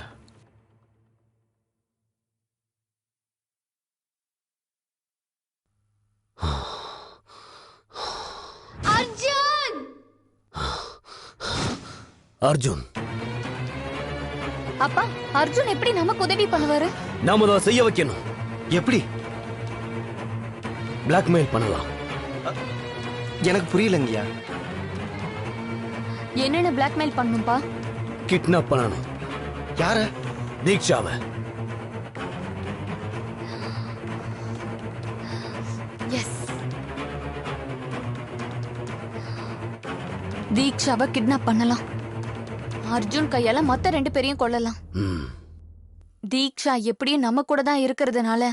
அர்ஜுன். அப்பா, அர்ஜுன் எப்படி நமக்கு உதவி பண்ணுவாரு? நாம தான் செய்ய வைக்கணும். எப்படி? பிளாக்மெயில் பண்ணலாம். எனக்கு புரியலங்கய்யா. என்னென்ன பிளாக்மெயில் பண்ணும்பா? கிட்னாப் பண்ணணும். யார? தீக்ஷாவை. எஸ், தீக்ஷாவை கிட்னாப் பண்ணலாம். அர்ஜுன் கையால மத்த 2 பேரையும் கொல்லலாம். தீக்ஷா எப்படியும் நம்ம கூட தான் இருக்கிறதுனால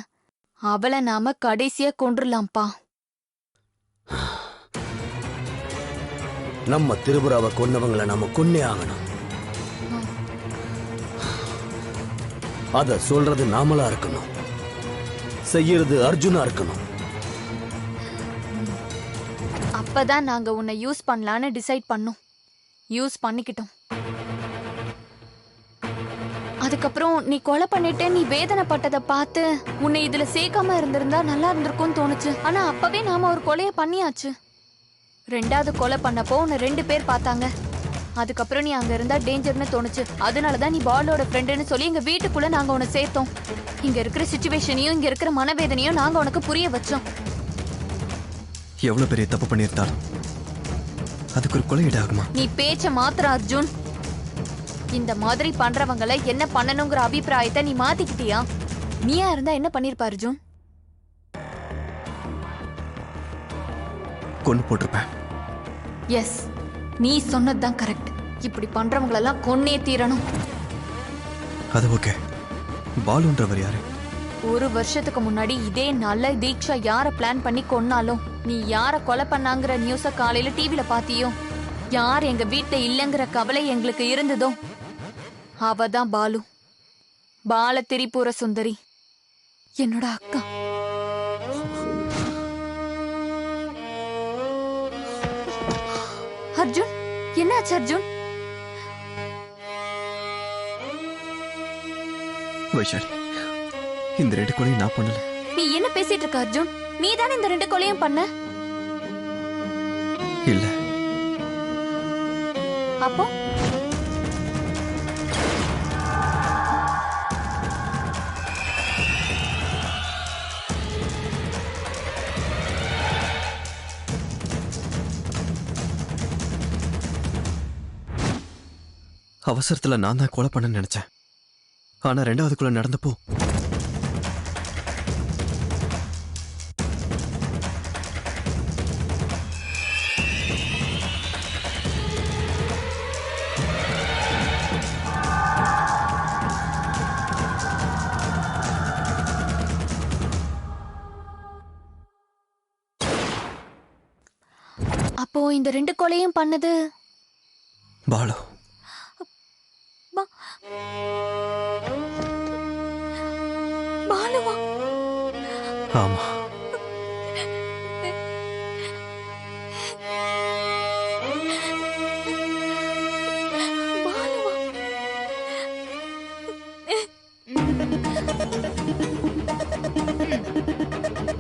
அவளை நாம கடைசியா கொன்றுலாம்ப்பா. நம்ம திரிபுராவை கொன்னவங்களை நாம கொன்னே ஆகணும். அத சொல்றது நாமளா இருக்கணும், செய்யறது அர்ஜுனா இருக்கணும். அப்பதான் நாங்க உன்னை யூஸ் பண்ணலான்னு டிசைட் பண்ணோம். யூஸ் பண்ணிக்கிட்டோம். அதுக்கப்புறம் நீ கொலை பண்ணிட்டு நீ வேதனைப்பட்டதை பார்த்து உன்னை இதுல சேர்க்காம இருந்திருந்தா நல்லா இருந்திருக்கும்னு தோணுச்சு. ஆனா அப்பவே நாம ஒரு கொலைய பண்ணியாச்சு. 2வது கொலை பண்ணப்போ உன்னை 2 பேர் பார்த்தாங்க. அதுக்கப்புறம் நீ அங்க இருந்தா டேஞ்சர்னு தோணுச்சு. அதனாலதான் நீ பாலோட ஃப்ரெண்டுன்னு சொல்லி எங்க வீட்டுக்குள்ள நாங்க உன்னை சேர்த்தோம். இங்க இருக்கிற சிச்சுவேஷனையும் இங்க இருக்கிற மனவேதனையும் நாங்க உனக்கு புரிய வச்சோம். எவ்வளவு பெரிய தப்பு பண்ணியிருந்தாலும் அதுக்கு ஒரு கொலை ஈடாகுமா? நீ பேச்ச மாத்திர அர்ஜுன். இந்த மாதிரி பண்றவங்களை என்ன பண்ணணுங்கிற அபிப்பிராயத்தை நீ மாத்திக்கிட்டியா? நீயா இருந்தா என்ன பண்ணிருப்ப அர்ஜுன்? கொண்டு போட்டிருப்பேன். எஸ், நீ சொன்னதுதான் கரெக்ட். இப்படி பண்றவங்களெல்லாம் கொன்னே தீரணும். அது ஓகே. பாலுன்றவர் யாரு? 1 வருஷத்துக்கு முன்னாடி இதே நாள்ல தீக்ஷா யார பிளான் பண்ணி கொன்னாலும் நீ யார கொலை பண்ணாங்கிற நியூஸ காலையில டிவில பாத்தியோ, யார் எங்க வீட்டுல இல்லங்கிற கவலை எங்களுக்கு இருந்ததோ அவதான் பாலு. பால திரிபுர சுந்தரி, என்னோட அக்கா. அர்ஜுன், என்னாச்சு அர்ஜுன்? வைஷாலி, இந்த 2 கொலையும் நான் பண்ணல. நீ என்ன பேசிட்டு இருக்க அர்ஜுன்? நீ தானே இந்த 2 கொலையும் பண்ண. இல்ல. அப்போ அவசரத்துல நான் தான் கொலை பண்ண நினைச்சேன். ஆனா 2வது கொலை நடந்தப்போ அப்போ இந்த 2 கொலையும் பண்ணது பாலு. பாலுவா? ஆமா.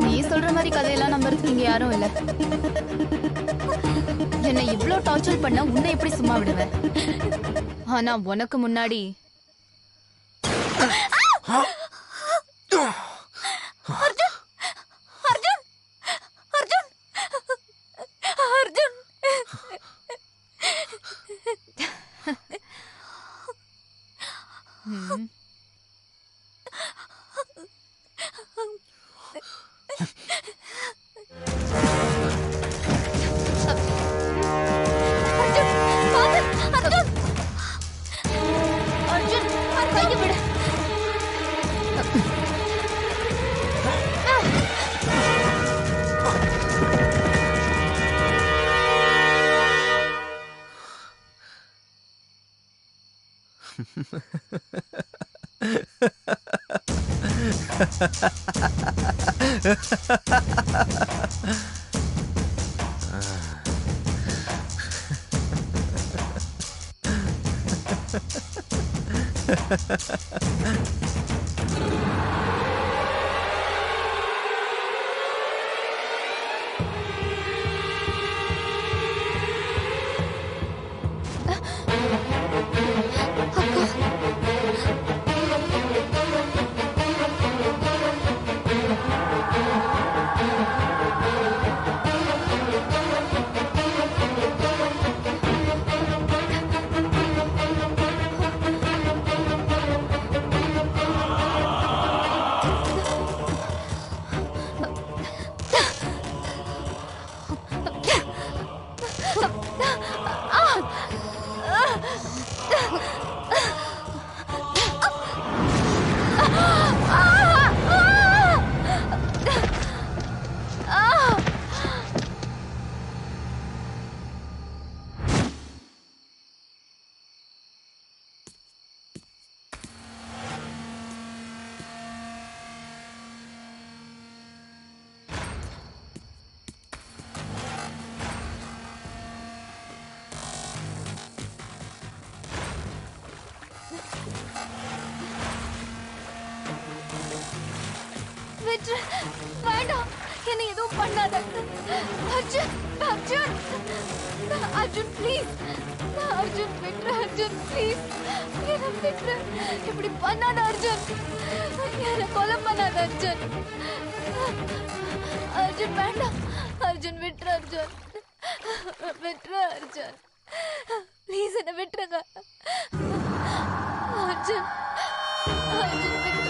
நீ சொல்ற மாதிரி கதையெல்லாம் நம்புறதுக்கு இங்க யாரும் இல்ல. என்னை இவ்ளோ டார்ச்சர் பண்ண உன்னை எப்படி சும்மா விடுவேன்? ஆனா உனக்கு முன்னாடி அர்ஜுன், அர்ஜுன், அர்ஜுன், அர்ஜுன். விட்டு வேண்டாம், என்ன எதுவும் பண்ணாத. அர்ஜுன், அர்ஜுன், அர்ஜுன் ப்ளீஸ், அர்ஜுன் விட்டு, அர்ஜுன் ப்ளீஸ், என்ன விட்டு, இப்படி பண்ணாத அர்ஜுன், என்ன கொலை பண்ணாத அர்ஜுன், அர்ஜுன் வேண்டாம், அர்ஜுன் விட்டு, அர்ஜுன் விட்டு, அர்ஜுன் ப்ளீஸ் என்ன விட்டுருங்க அர்ஜுன், அர்ஜுன் விட்டு.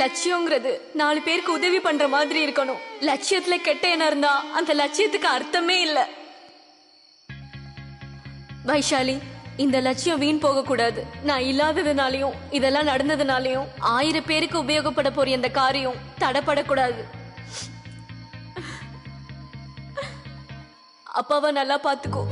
லட்சியங்கிறது 4 பேருக்கு உதவி பண்ற மாதிரி இருக்கணும். லட்சியத்துல கெட்ட எண்ணம் இருந்தா அந்த லட்சியத்துக்கு அர்த்தமே இல்ல. வைஷாலி, இந்த லட்சியம் வீண் போக கூடாது. நான் இல்லாததுனாலையும் இதெல்லாம் நடந்ததுனாலையும் 1000 பேருக்கு உபயோகப்பட போற இந்த காரியம் தடைப்படக்கூடாது. அப்பாவை நல்லா பாத்துக்கோ.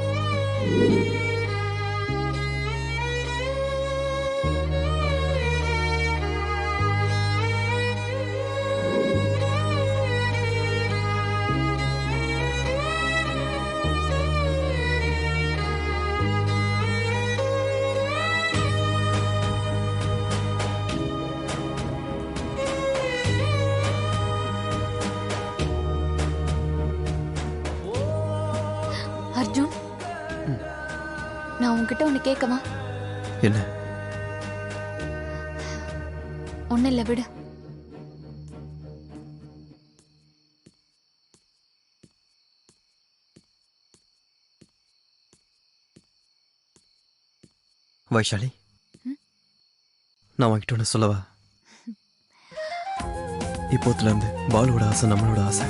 அர்ஜுன், நான் உன்கிட்ட ஒண்ணு கேட்கவா? என்ன? ஒண்ணு இல்ல, விடு. வைஷாலி, நான் உன்கிட்ட ஒன்று சொல்லவா? இப்போத்துல இருந்து பாலுவோட ஆசை நம்மளோட ஆசை.